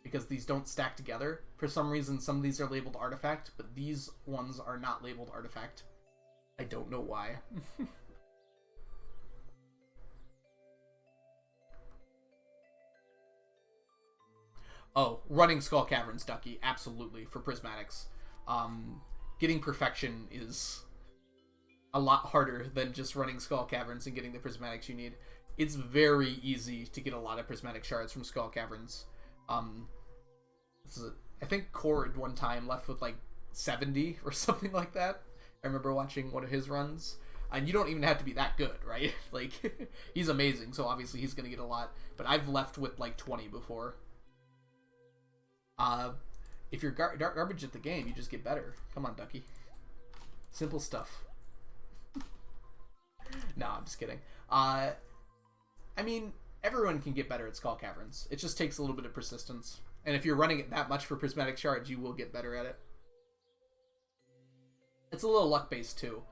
because these don't stack together. For some reason, some of these are labeled artifact, but these ones are not labeled artifact. I don't know why. Oh, running Skull Caverns, Ducky, absolutely, for Prismatics. Getting Perfection is a lot harder than just running Skull Caverns and getting the Prismatics you need. It's very easy to get a lot of Prismatic Shards from Skull Caverns. I think Cord one time left with like 70 or something like that. I remember watching one of his runs. And you don't even have to be that good, right? Like, he's amazing, so obviously he's going to get a lot. But I've left with like 20 before. If you're garbage at the game, you just get better. Come on, Ducky. Simple stuff. No, I'm just kidding. I mean, everyone can get better at Skull Caverns. It just takes a little bit of persistence. And if you're running it that much for Prismatic Shards, you will get better at it. It's a little luck-based, too.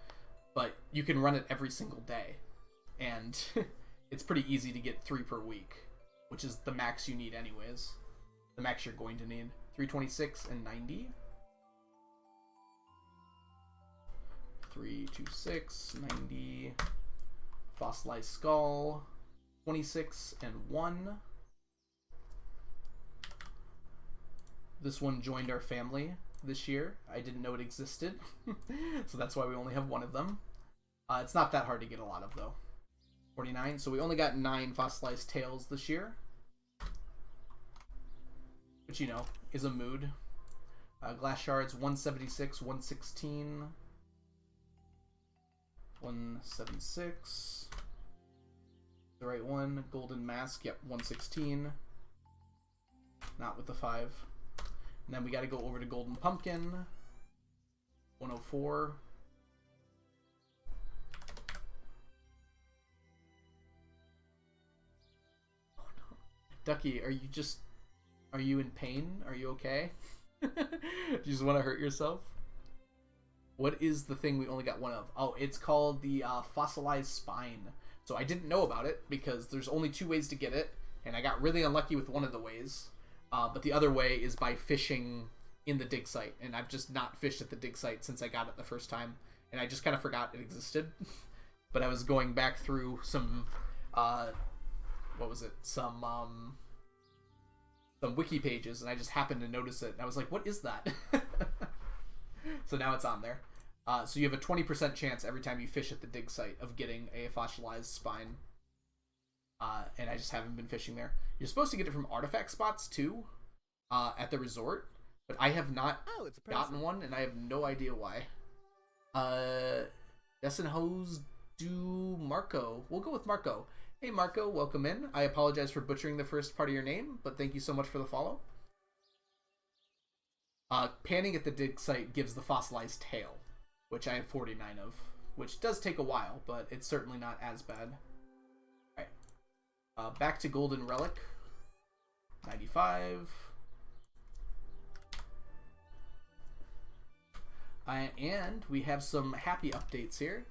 But you can run it every single day. And it's pretty easy to get 3 per week, which is the max you need anyways. The max you're going to need. 326 and 90. 326, 90. Fossilized Skull. 26 and 1. This one joined our family this year. I didn't know it existed. So that's why we only have 1 of them. It's not that hard to get a lot of, though. 49. So we only got 9 Fossilized Tails this year. Which, you know, is a mood. Glass Shards, 176, 116. 176. The right one. Golden Mask, yep, 116. Not with the 5. And then we got to go over to Golden Pumpkin. 104. Oh no. Ducky, are you in pain? Are you okay? Do you just want to hurt yourself? What is the thing we only got 1 of? Oh, it's called the Fossilized Spine. So I didn't know about it because there's only 2 ways to get it, and I got really unlucky with one of the ways. But the other way is by fishing in the dig site, and I've just not fished at the dig site since I got it the first time, and I just kind of forgot it existed. But I was going back through some, what was it? Some wiki pages, and I just happened to notice it. And I was like, what is that? So now it's on there. So you have a 20% chance every time you fish at the dig site of getting a fossilized spine. And I just haven't been fishing there. You're supposed to get it from artifact spots too, at the resort, but I have not gotten one, and I have no idea why. Desenhose do Marco. We'll go with Marco. Hey Marco, welcome in. I apologize for butchering the first part of your name, but thank you so much for the follow. Panning at the dig site gives the fossilized tail, which I have 49 of, which does take a while, but it's certainly not as bad. Alright. Back to Golden Relic. 95. And we have some happy updates here.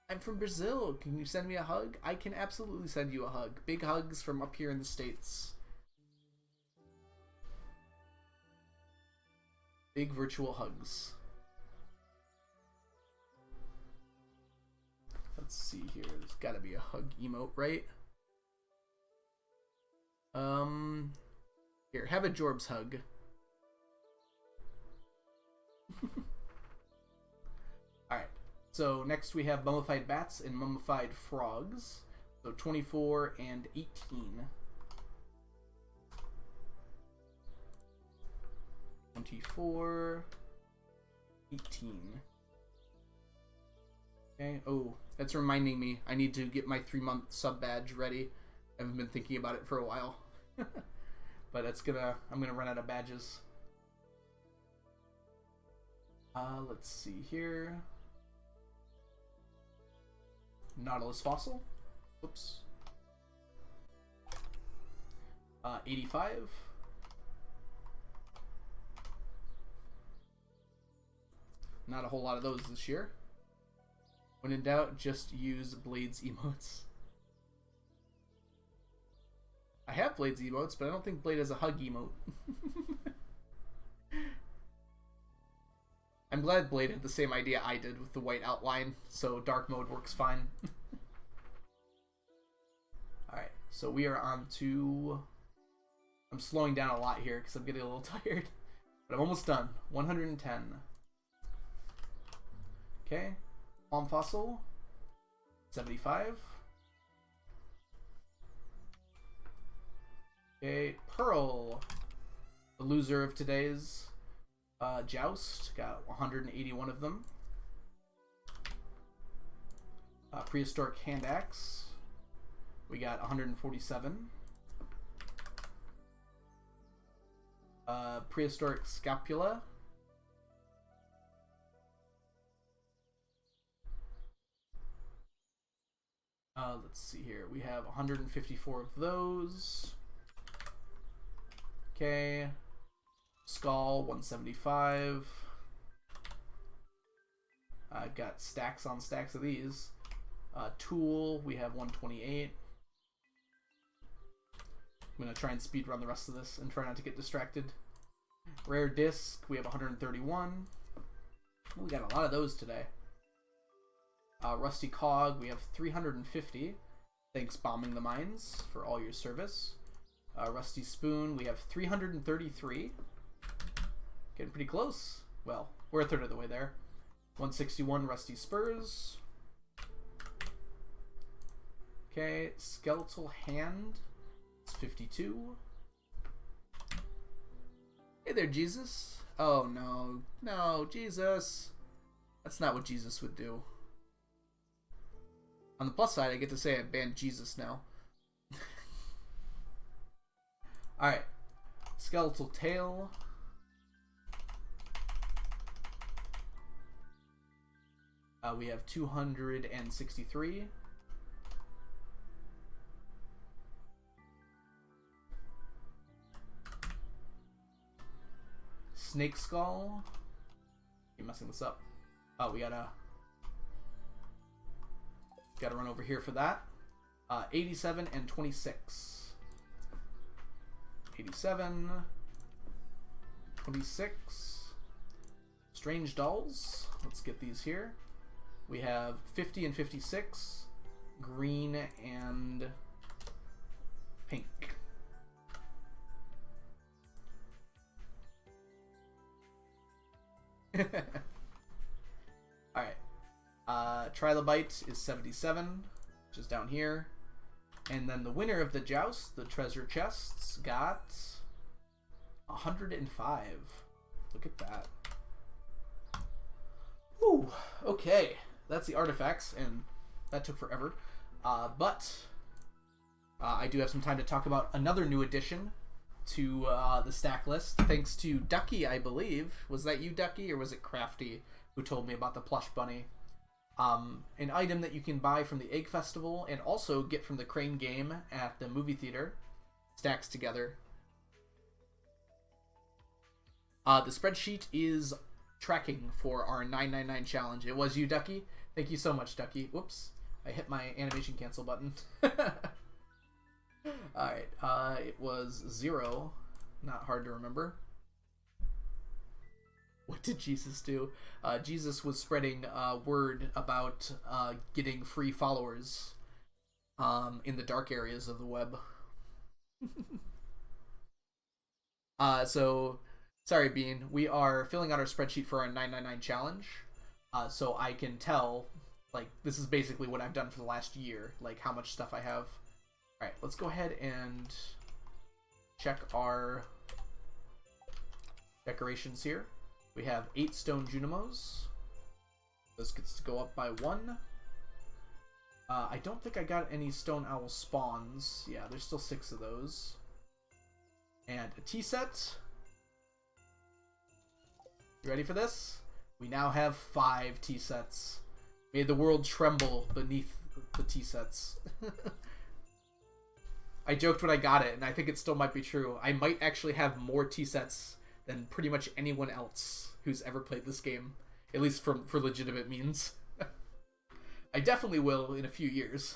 I'm from Brazil. Can you send me a hug? I can absolutely send you a hug. Big hugs from up here in the States. Big virtual hugs. Let's see here. There's got to be a hug emote, right? Here, have a Jorbs hug. Alright. So next we have mummified bats and mummified frogs. So 24 and 18. 24, 18. Okay. Oh, that's reminding me. I need to get my 3-month sub badge ready. I haven't been thinking about it for a while. But I'm gonna run out of badges. Let's see here. Nautilus fossil. Oops. 85. Not a whole lot of those this year. When in doubt, just use Blades emotes. I have Blades emotes, but I don't think Blade has a hug emote. I'm glad Blade had the same idea I did with the white outline, so dark mode works fine. Alright, so we are on to... I'm slowing down a lot here because I'm getting a little tired. But I'm almost done. 110. Okay. Palm fossil. 75. Okay. Pearl. The loser of today's joust. Got 181 of them. Prehistoric hand axe. We got 147. Prehistoric scapula. Let's see here. We have 154 of those. Okay. Skull, 175. I've got stacks on stacks of these. Tool, we have 128. I'm going to try and speed run the rest of this and try not to get distracted. Rare disc, we have 131. We got a lot of those today. Rusty cog, we have 350. Thanks Bombing the Mines for all your service. Rusty spoon, we have 333. Getting pretty close. Well, we're a third of the way there. 161 rusty spurs. Okay, skeletal hand. It's 52. Hey there, Jesus. Oh no, no, Jesus. That's not what Jesus would do. On the plus side, I get to say I banned Jesus now. Alright. Skeletal tail. We have 263. Snake skull. Keep messing this up. Oh, we gotta run over here for that. 87 and 26. 87. 26. Strange dolls. Let's get these here. We have 50 and 56. Green and pink. Alright. Trilobite is 77, which is down here. And then the winner of the joust, the treasure chests, got 105. Look at that. Whew. Okay. That's the artifacts, and that took forever. But I do have some time to talk about another new addition to the stack list, thanks to Ducky, I believe. Was that you, Ducky, or was it Crafty who told me about the plush bunny? An item that you can buy from the Egg Festival and also get from the Crane game at the movie theater. Stacks together. The spreadsheet is tracking for our 999 challenge. It was you, Ducky. Thank you so much, Ducky. Whoops. I hit my animation cancel button. Alright, it was 0. Not hard to remember. What did Jesus do? Jesus was spreading word about getting free followers in the dark areas of the web. So, sorry, Bean. We are filling out our spreadsheet for our 999 challenge. So I can tell, like, this is basically what I've done for the last year, like how much stuff I have. Alright, let's go ahead and check our decorations here. We have 8 stone Junimos. This gets to go up by 1. I don't think I got any stone owl spawns. Yeah, there's still 6 of those. And a tea set. You ready for this? We now have 5 tea sets. Made the world tremble beneath the tea sets. I joked when I got it, and I think it still might be true. I might actually have more tea sets than pretty much anyone else who's ever played this game. At least for legitimate means. I definitely will in a few years.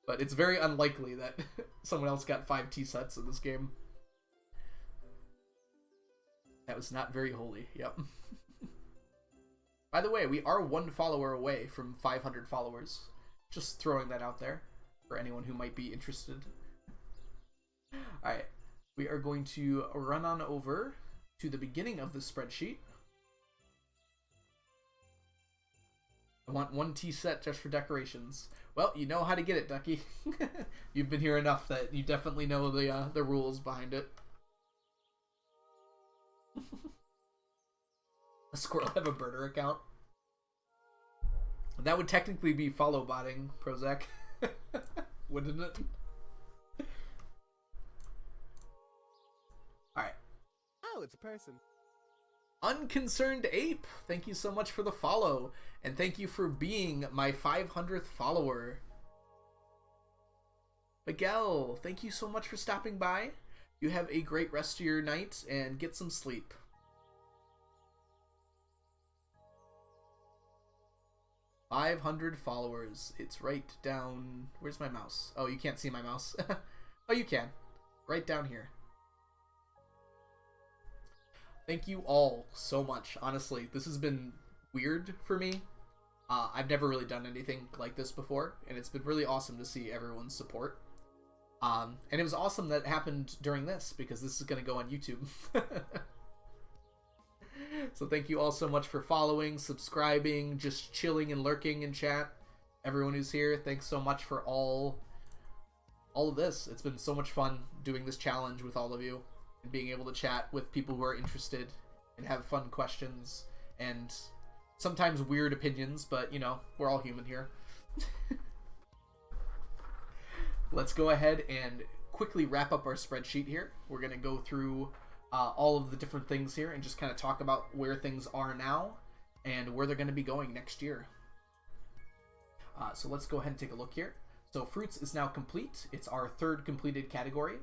But it's very unlikely that someone else got 5 tea sets in this game. That was not very holy. Yep. By the way, we are 1 follower away from 500 followers. Just throwing that out there for anyone who might be interested. Alright, we are going to run on over to the beginning of the spreadsheet. I want 1 tea set just for decorations. Well, you know how to get it, Ducky. You've been here enough that you definitely know the rules behind it. A squirrel have a birder account? That would technically be follow botting, Prozac. Wouldn't it? Alright. Oh, it's a person. Unconcerned Ape, thank you so much for the follow. And thank you for being my 500th follower. Miguel, thank you so much for stopping by. You have a great rest of your night and get some sleep. $500 followers. It's right down... Where's my mouse? Oh, you can't see my mouse. Oh, you can. Right down here. Thank you all so much. Honestly, this has been weird for me. I've never really done anything like this before, and it's been really awesome to see everyone's support. And it was awesome that it happened during this, because this is going to go on YouTube. So thank you all so much for following, subscribing, just chilling and lurking in chat. Everyone who's here, thanks so much for all of this. It's been so much fun doing this challenge with all of you and being able to chat with people who are interested and have fun questions and sometimes weird opinions, but you know, we're all human here. Let's go ahead and quickly wrap up our spreadsheet here. We're going to go through all of the different things here and just kind of talk about where things are now and where they're going to be going next year. So let's go ahead and take a look here. So fruits is now complete. It's our 3rd completed category.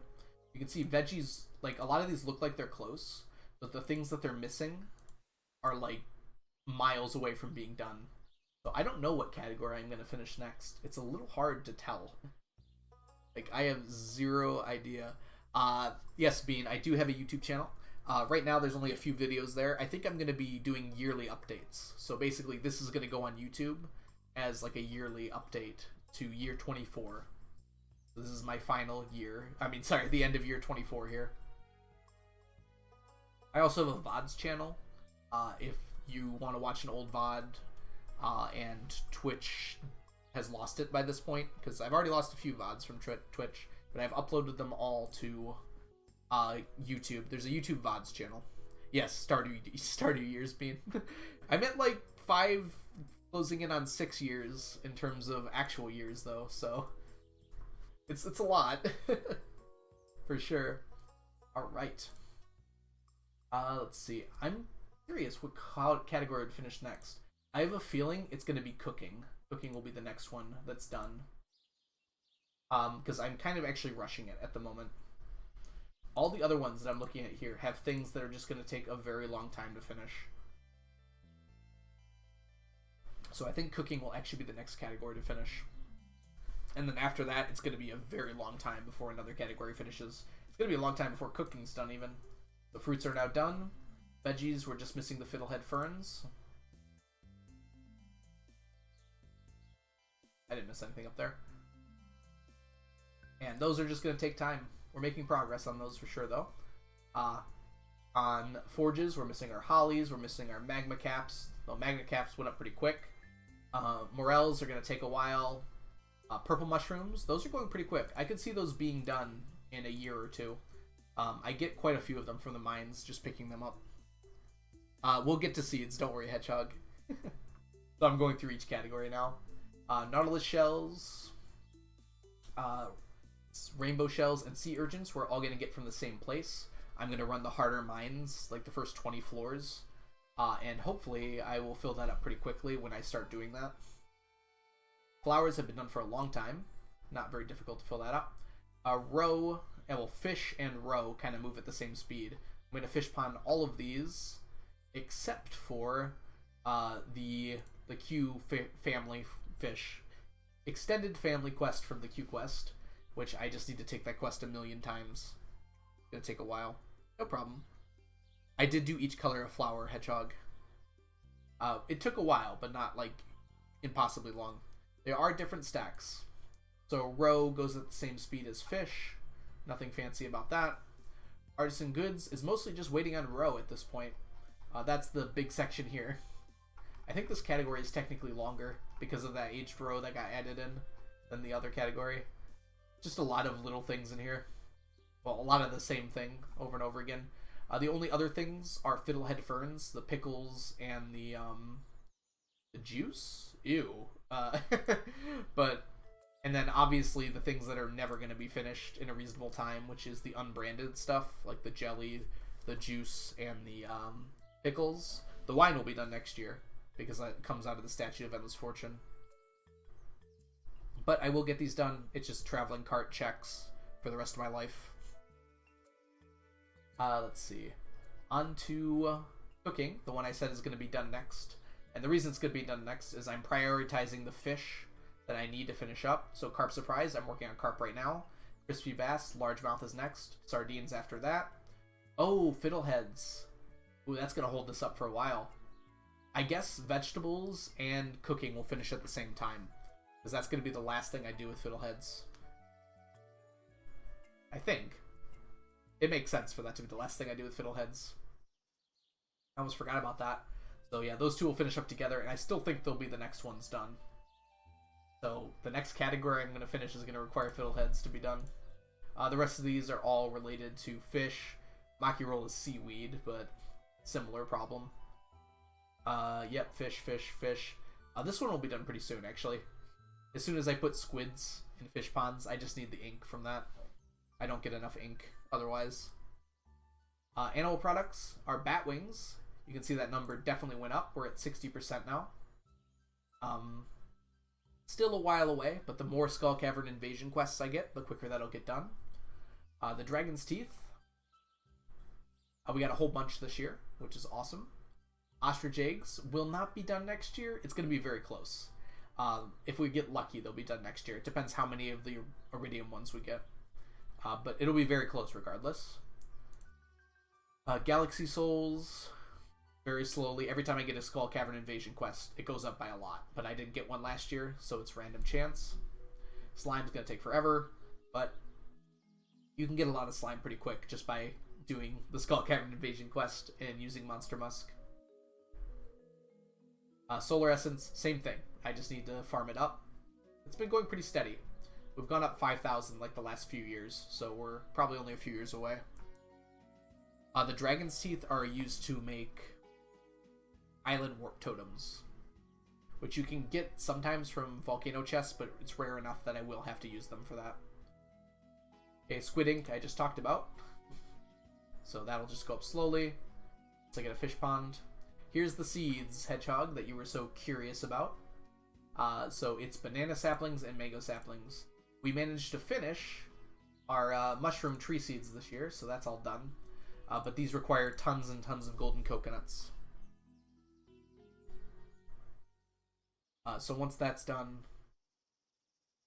You can see veggies, like a lot of these look like they're close, but the things that they're missing are like miles away from being done. So I don't know what category I'm going to finish next. It's a little hard to tell. Like, I have 0 idea. Yes, Bean, I do have a YouTube channel. Right now, there's only a few videos there. I think I'm going to be doing yearly updates. So basically, this is going to go on YouTube as like a yearly update to year 24. This is my final year. I mean, sorry, the end of year 24 here. I also have a VODs channel. If you want to watch an old VOD, and Twitch has lost it by this point, because I've already lost a few VODs from Twitch, but I've uploaded them all to YouTube. There's a YouTube VODs channel. Yes, Stardew years being. I meant like 5, closing in on 6 years in terms of actual years, though. So it's a lot for sure. Alright. Let's see. I'm curious what category would finish next. I have a feeling it's going to be cooking. Cooking will be the next one that's done. Because I'm kind of actually rushing it at the moment. All the other ones that I'm looking at here have things that are just going to take a very long time to finish. So I think cooking will actually be the next category to finish. And then after that, it's going to be a very long time before another category finishes. It's going to be a long time before cooking's done even. The fruits are now done. Veggies, we're just missing the fiddlehead ferns. I didn't miss anything up there. And those are just going to take time. We're making progress on those for sure, though. On forges, we're missing our hollies. We're missing our magma caps. Well, magma caps went up pretty quick. Morels are going to take a while. Purple mushrooms, those are going pretty quick. I could see those being done in a year or two. I get quite a few of them from the mines, just picking them up. We'll get to seeds, don't worry, Hedgehog. So I'm going through each category now. Nautilus Shells, Rainbow Shells, and Sea Urchins we're all going to get from the same place. I'm going to run the harder mines, like the first 20 floors. And hopefully I will fill that up pretty quickly when I start doing that. Flowers have been done for a long time. Not very difficult to fill that up. Fish and roe kind of move at the same speed. I'm going to fish pond all of these, except for the Q family fish. Extended family quest from the Q quest, which I just need to take that quest 1,000,000 times. It's going to take a while. No problem. I did do each color of flower, Hedgehog. It took a while, but not, like, impossibly long. There are different stacks. So roe goes at the same speed as fish. Nothing fancy about that. Artisan Goods is mostly just waiting on roe at this point. That's the big section here. I think this category is technically longer because of that aged roe that got added in than the other category. Just a lot of little things in here. Well, a lot of the same thing over and over again. The only other things are fiddlehead ferns, the pickles, and the juice? Ew. And then obviously the things that are never going to be finished in a reasonable time, which is the unbranded stuff, like the jelly, the juice, and the pickles. The wine will be done next year, because that comes out of the Statue of Endless Fortune. But I will get these done. It's just traveling cart checks for the rest of my life. Let's see. On to cooking, the one I said is going to be done next. And the reason it's going to be done next is I'm prioritizing the fish that I need to finish up. So carp surprise, I'm working on carp right now. Crispy bass, largemouth is next. Sardines after that. Oh, fiddleheads. Ooh, that's going to hold this up for a while. I guess vegetables and cooking will finish at the same time, because that's going to be the last thing I do with fiddleheads. I think. It makes sense for that to be the last thing I do with fiddleheads. I almost forgot about that. So yeah, those two will finish up together, and I still think they'll be the next ones done. So the next category I'm going to finish is going to require fiddleheads to be done. The rest of these are all related to fish. Maki roll is seaweed, but similar problem. Yep, fish. This one will be done pretty soon, actually. As soon as I put squids in fish ponds, I just need the ink from that. I don't get enough ink otherwise. Animal products are bat wings. You can see that number definitely went up. We're at 60% now. Still a while away, but the more Skull Cavern invasion quests I get, the quicker that'll get done. The Dragon's Teeth. We got a whole bunch this year, which is awesome. Ostrich eggs will not be done next year. It's going to be very close. If we get lucky, they'll be done next year. It depends how many of the iridium ones we get. But it'll be very close regardless. Galaxy Souls, very slowly. Every time I get a Skull Cavern invasion quest, it goes up by a lot. But I didn't get one last year, so it's random chance. Slime's going to take forever, but you can get a lot of slime pretty quick just by doing the Skull Cavern invasion quest and using Monster Musk. Solar Essence, same thing. I just need to farm it up. It's been going pretty steady. We've gone up 5,000 like the last few years, so we're probably only a few years away. The Dragon's Teeth are used to make Island Warp Totems, which you can get sometimes from Volcano Chests, but it's rare enough that I will have to use them for that. Okay, Squid Ink I just talked about. So that'll just go up slowly. It's like at a fish pond. Here's the seeds, hedgehog, that you were so curious about. So it's banana saplings and mango saplings. We managed to finish our mushroom tree seeds this year, so that's all done. But these require tons and tons of golden coconuts. So once that's done,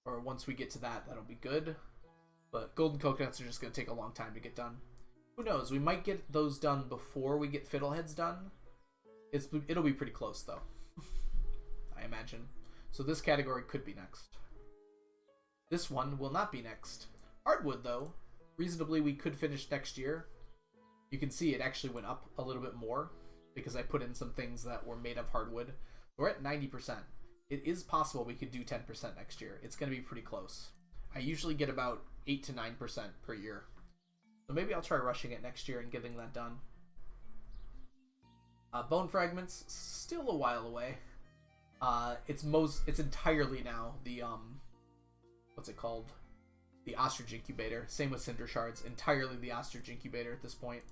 or once we get to that, that'll be good. But golden coconuts are just going to take a long time to get done. Who knows? We might get those done before we get fiddleheads done. It'll be pretty close, though. I imagine. So this category could be next. This one will not be next. Hardwood, though, reasonably we could finish next year. You can see it actually went up a little bit more because I put in some things that were made of hardwood. We're at 90%. It is possible we could do 10% next year. It's going to be pretty close. I usually get about 8 to 9% per year. So maybe I'll try rushing it next year and getting that done. Bone fragments, still a while away. It's entirely now the what's it called? The ostrich incubator. Same with cinder shards, entirely the ostrich incubator at this point.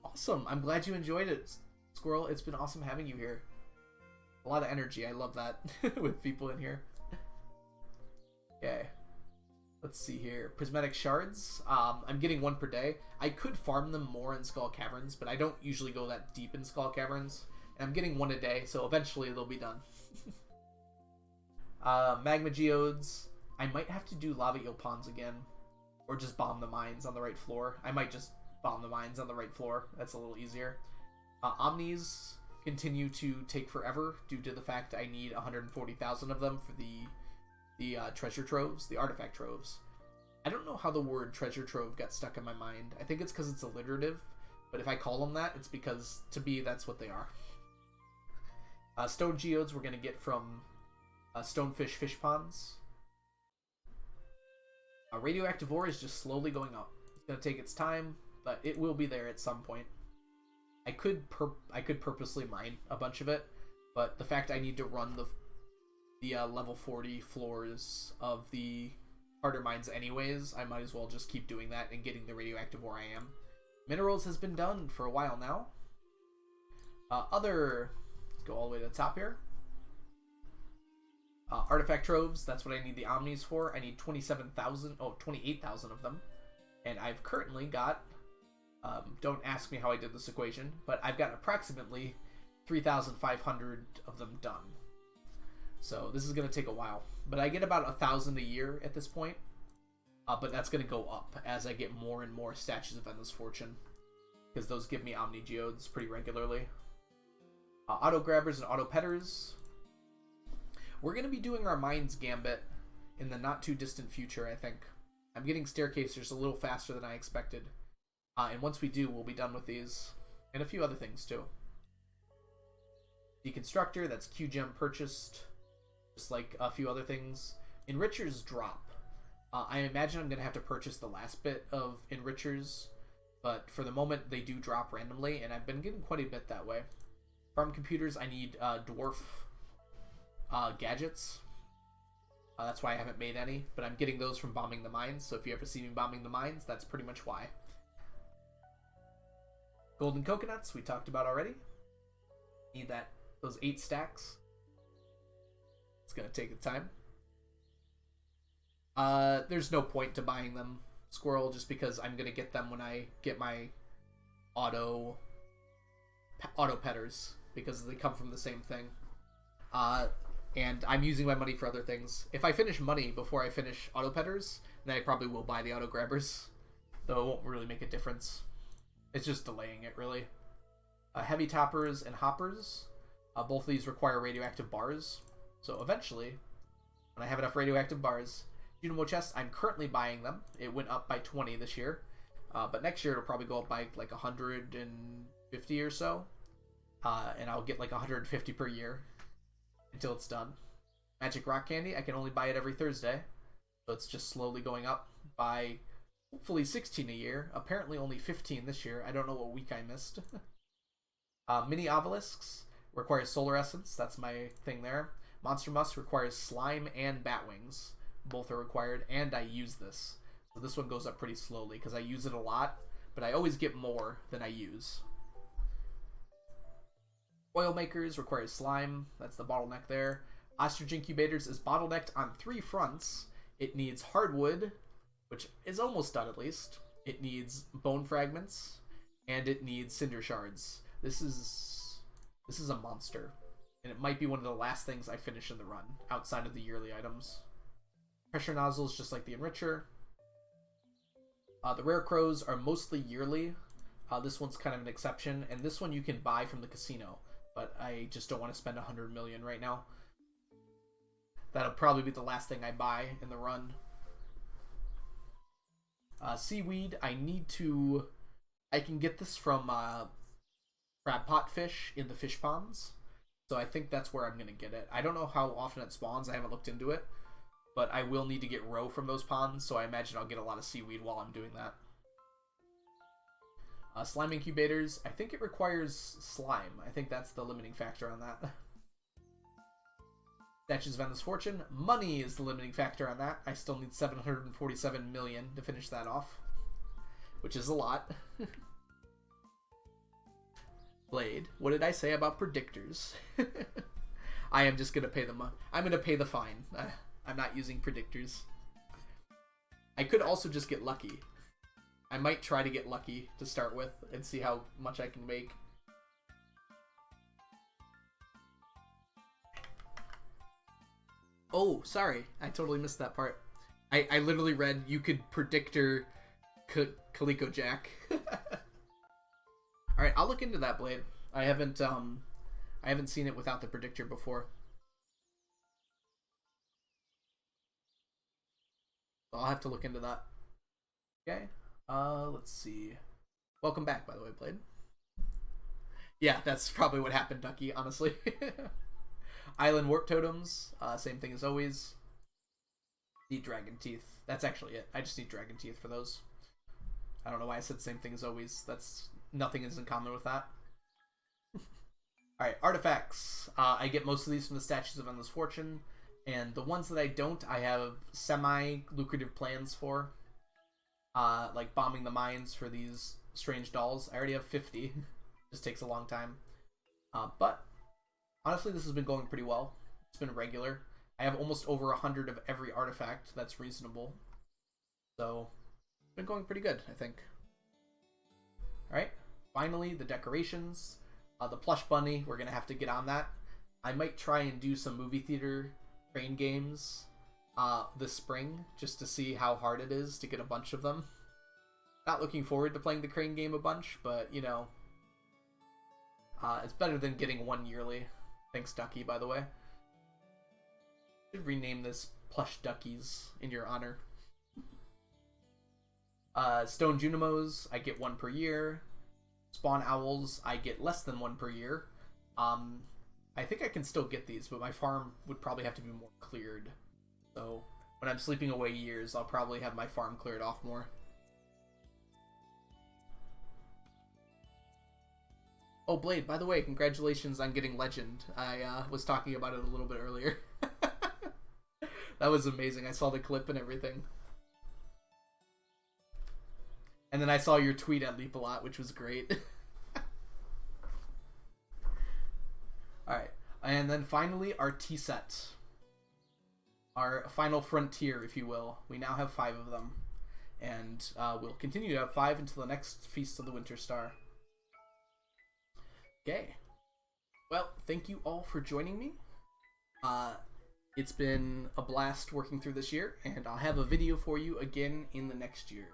Awesome. I'm glad you enjoyed it, Squirrel. It's been awesome having you here. A lot of energy. I love that with people in here. Okay. Let's see here. Prismatic Shards. I'm getting 1 per day. I could farm them more in Skull Caverns, but I don't usually go that deep in Skull Caverns. And I'm getting 1 a day, so eventually they'll be done. Magma Geodes. I might have to do Lava Eel Ponds again. Or just bomb the mines on the right floor. I might just bomb the mines on the right floor. That's a little easier. Omnis continue to take forever due to the fact I need 140,000 of them for the treasure troves, the artifact troves. I don't know how the word treasure trove got stuck in my mind. I think it's because it's alliterative, but if I call them that, it's because, to me, that's what they are. Stone geodes we're going to get from stonefish fish ponds. Radioactive ore is just slowly going up. It's going to take its time, but it will be there at some point. I could purposely mine a bunch of it, but the fact I need to run the level 40 floors of the harder mines anyways, I might as well just keep doing that and getting the radioactive ore I am. Minerals has been done for a while now. Let's go all the way to the top here. Artifact troves, that's what I need the omnis for. I need 28,000 of them. And I've currently got, don't ask me how I did this equation, but I've got approximately 3,500 of them done. So this is going to take a while. But I get about 1,000 a year at this point. But that's going to go up as I get more and more statues of Endless Fortune. Because those give me Omni Geodes pretty regularly. Auto Grabbers and Auto Petters. We're going to be doing our Mines Gambit in the not too distant future, I think. I'm getting Staircasers a little faster than I expected. And once we do, we'll be done with these. And a few other things too. Deconstructor, that's Q-Gem purchased. Just like a few other things. Enrichers drop. I imagine I'm going to have to purchase the last bit of Enrichers. But for the moment, they do drop randomly. And I've been getting quite a bit that way. From computers, I need dwarf gadgets. That's why I haven't made any. But I'm getting those from bombing the mines. So if you ever see me bombing the mines, that's pretty much why. Golden coconuts, we talked about already. Need those 8 stacks. It's going to take its time. There's no point to buying them, Squirrel, just because I'm going to get them when I get my auto petters, because they come from the same thing. And I'm using my money for other things. If I finish money before I finish auto petters, then I probably will buy the auto grabbers, though it won't really make a difference. It's just delaying it, really. Heavy toppers and hoppers. Both of these require radioactive bars. So eventually, when I have enough radioactive bars, Junimo chests, I'm currently buying them. It went up by 20 this year. But next year, it'll probably go up by like 150 or so. And I'll get like 150 per year until it's done. Magic rock candy, I can only buy it every Thursday. So it's just slowly going up by hopefully 16 a year. Apparently only 15 this year. I don't know what week I missed. Mini obelisks requires solar essence. That's my thing there. Monster Musk requires slime and bat wings, Both are required, and I use this. So this one goes up pretty slowly because I use it a lot, but I always get more than I use. Oil makers requires slime. That's the bottleneck there. Ostrich incubators is bottlenecked on 3 fronts. It needs hardwood, which is almost done at least. It needs bone fragments, and it needs cinder shards. This is a monster, and it might be one of the last things I finish in the run outside of the yearly items. Pressure nozzles, just like the enricher. The rare crows are mostly yearly. This one's kind of an exception, and this one you can buy from the casino, but I just don't want to spend 100 million right now. That'll probably be the last thing I buy in the run. Seaweed, I can get this from crab pot fish in the fish ponds, so I think that's where I'm going to get it. I don't know how often it spawns, I haven't looked into it, but I will need to get roe from those ponds, so I imagine I'll get a lot of seaweed while I'm doing that. Slime incubators, I think it requires slime. I think that's the limiting factor on that. Statues of Endless Fortune, money is the limiting factor on that. I still need 747 million to finish that off, which is a lot. Blade, what did I say about predictors? I am just gonna pay them. I'm gonna pay the fine. I'm not using predictors. I could also just get lucky. I might try to get lucky to start with and see how much I can make. Oh, sorry. I totally missed that part. I literally read you could predictor Calico Jack. Alright, I'll look into that, Blade. I haven't seen it without the predictor before. I'll have to look into that. Okay. Let's see. Welcome back, by the way, Blade. Yeah, that's probably what happened, Ducky, honestly. Island warp totems, same thing as always. Need dragon teeth. That's actually it. I just need dragon teeth for those. I don't know why I said same thing as always. Nothing is in common with that. Alright, artifacts. I get most of these from the Statues of Endless Fortune. And the ones that I don't, I have semi-lucrative plans for. Like bombing the mines for these strange dolls. I already have 50. Just takes a long time. But honestly, this has been going pretty well. It's been regular. I have almost over 100 of every artifact. That's reasonable. So, it's been going pretty good, I think. Alright, finally, the decorations. The plush bunny, we're going to have to get on that. I might try and do some movie theater train games this spring, just to see how hard it is to get a bunch of them. Not looking forward to playing the crane game a bunch, but, you know, it's better than getting one yearly. Thanks, Ducky, by the way. Should rename this Plush Duckies in your honor. Stone Junimos, I get 1 per year. Spawn Owls, I get less than 1 per year. I think I can still get these, but my farm would probably have to be more cleared. So, when I'm sleeping away years, I'll probably have my farm cleared off more. Oh, Blade, by the way, congratulations on getting Legend. I was talking about it a little bit earlier. That was amazing. I saw the clip and everything. And then I saw your tweet at Leap a Lot, which was great. Alright, and then finally our tea set. Our final frontier, if you will. We now have 5 of them. And we'll continue to have 5 until the next Feast of the Winter Star. Okay. Well, thank you all for joining me. It's been a blast working through this year, and I'll have a video for you again in the next year.